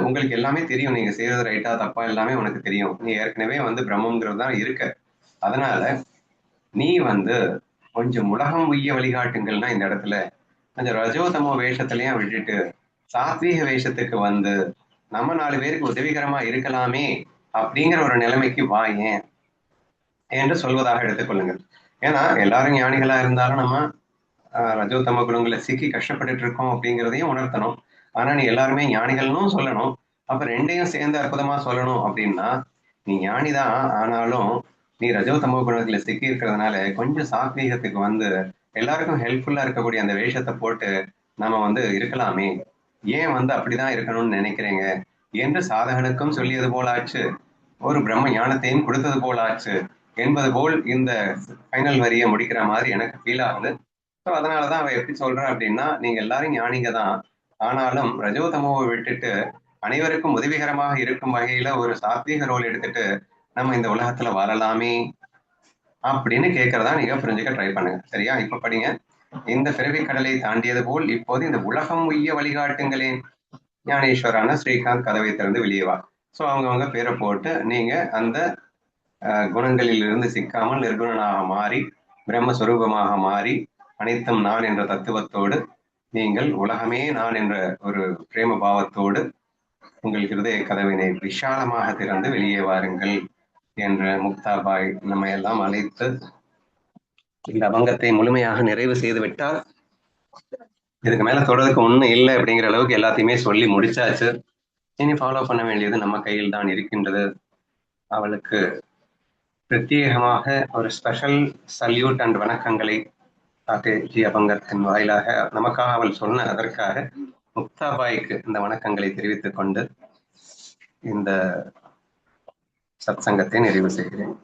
உங்களுக்கு எல்லாமே தெரியும், நீங்க செய்யறது ரைட்டா தப்பா எல்லாமே உனக்கு தெரியும். நீ ஏற்கனவே பிரம்மங்கிறது தான் இருக்க. அதனால நீ கொஞ்சம் உலகம் உய்ய வழிகாட்டுங்கள்னா இந்த இடத்துல கொஞ்சம் ரஜோதமோ வேஷத்திலையும் விட்டுட்டு சாத்வீக வேஷத்துக்கு நம்ம 4 பேருக்கு உதவிகரமா இருக்கலாமே அப்படிங்கிற ஒரு நிலைமைக்கு வாயேன் என்று சொல்வதாக எடுத்துக்கொள்ளுங்கள். ஏன்னா எல்லாரும் ஞானிகளா இருந்தாலும் நம்ம ரஜோத்தம குணங்களை சிக்கி கஷ்டப்பட்டுட்டு இருக்கோம் அப்படிங்கிறதையும் உணர்த்தணும். ஆனா நீ எல்லாருமே ஞானிகள்னும் சொல்லணும். அப்ப ரெண்டையும் சேர்ந்து அற்புதமா சொல்லணும் அப்படின்னா, நீ ஞானிதான், ஆனாலும் நீ ரஜோத்தம குணத்துல சிக்கி இருக்கிறதுனால கொஞ்சம் சாத்வீகத்துக்கு எல்லாருக்கும் ஹெல்ப்ஃபுல்லா இருக்கக்கூடிய அந்த வேஷத்தை போட்டு நம்ம இருக்கலாமே, ஏன் அப்படிதான் இருக்கணும்னு நினைக்கிறீங்க என்று சாதகனுக்கும் சொல்லியது போல ஆச்சு, ஒரு பிரம்ம ஞானத்தையும் கொடுத்தது போல ஆச்சு என்பது போல் இந்த ஃபைனல் வரியை முடிக்கிற மாதிரி எனக்கு ஃபீல் ஆகுது. ஸோ அதனாலதான் அவ எப்படி சொல்றேன் அப்படின்னா, நீங்க எல்லாரும் ஞானிங்க தான், ஆனாலும் ரஜோதமோவை விட்டுட்டு அனைவருக்கும் உதவிகரமாக இருக்கும் வகையில ஒரு சாத்வீக ரோல் எடுத்துட்டு நம்ம இந்த உலகத்துல வரலாமே அப்படின்னு கேட்கறதா நீங்க புரிஞ்சுக்க ட்ரை பண்ணுங்க. சரியா? இப்ப படிங்க. இந்த பிறவி கடலை தாண்டியது போல் இப்போது இந்த உலகம் உய்ய வழிகாட்டுங்களேன் ஞானேஸ்வரான ஸ்ரீகாந்த், கதவை திறந்து வெளியே வா. ஸோ அவங்கவுங்க பேரை போட்டு நீங்க அந்த குணங்களில் இருந்து சிக்காமல் நிர்குணனாக மாறி பிரம்மஸ்வரூபமாக மாறி அனைத்தும் நான் என்ற தத்துவத்தோடு நீங்கள் உலகமே நான் என்ற ஒரு பிரேம பாவத்தோடு உங்கள் ஹிருதய கதவினை விஷாலமாக திறந்து வெளியே வாருங்கள் என்ற முக்தாபாய் நம்ம எல்லாம் அழைத்து இந்த அபங்கத்தை முழுமையாக நிறைவு செய்து விட்டால் இதுக்கு மேல தொடர்றதுக்கு ஒண்ணும் இல்லை அப்படிங்கிற அளவுக்கு எல்லாத்தையுமே சொல்லி முடிச்சாச்சு. இனி ஃபாலோ பண்ண வேண்டியது நம்ம கையில் தான் இருக்கின்றது. அவளுக்கு பிரத்யேகமாக ஒரு ஸ்பெஷல் சல்யூட் அண்ட் வணக்கங்களை ஜி அபங்கத்தின் வாயிலாக நமக்காக அவள் சொன்ன அதற்காக முக்தாபாய்க்கு இந்த வணக்கங்களை தெரிவித்துக் கொண்டு இந்த சத்சங்கத்தை நிறைவு செய்கிறேன்.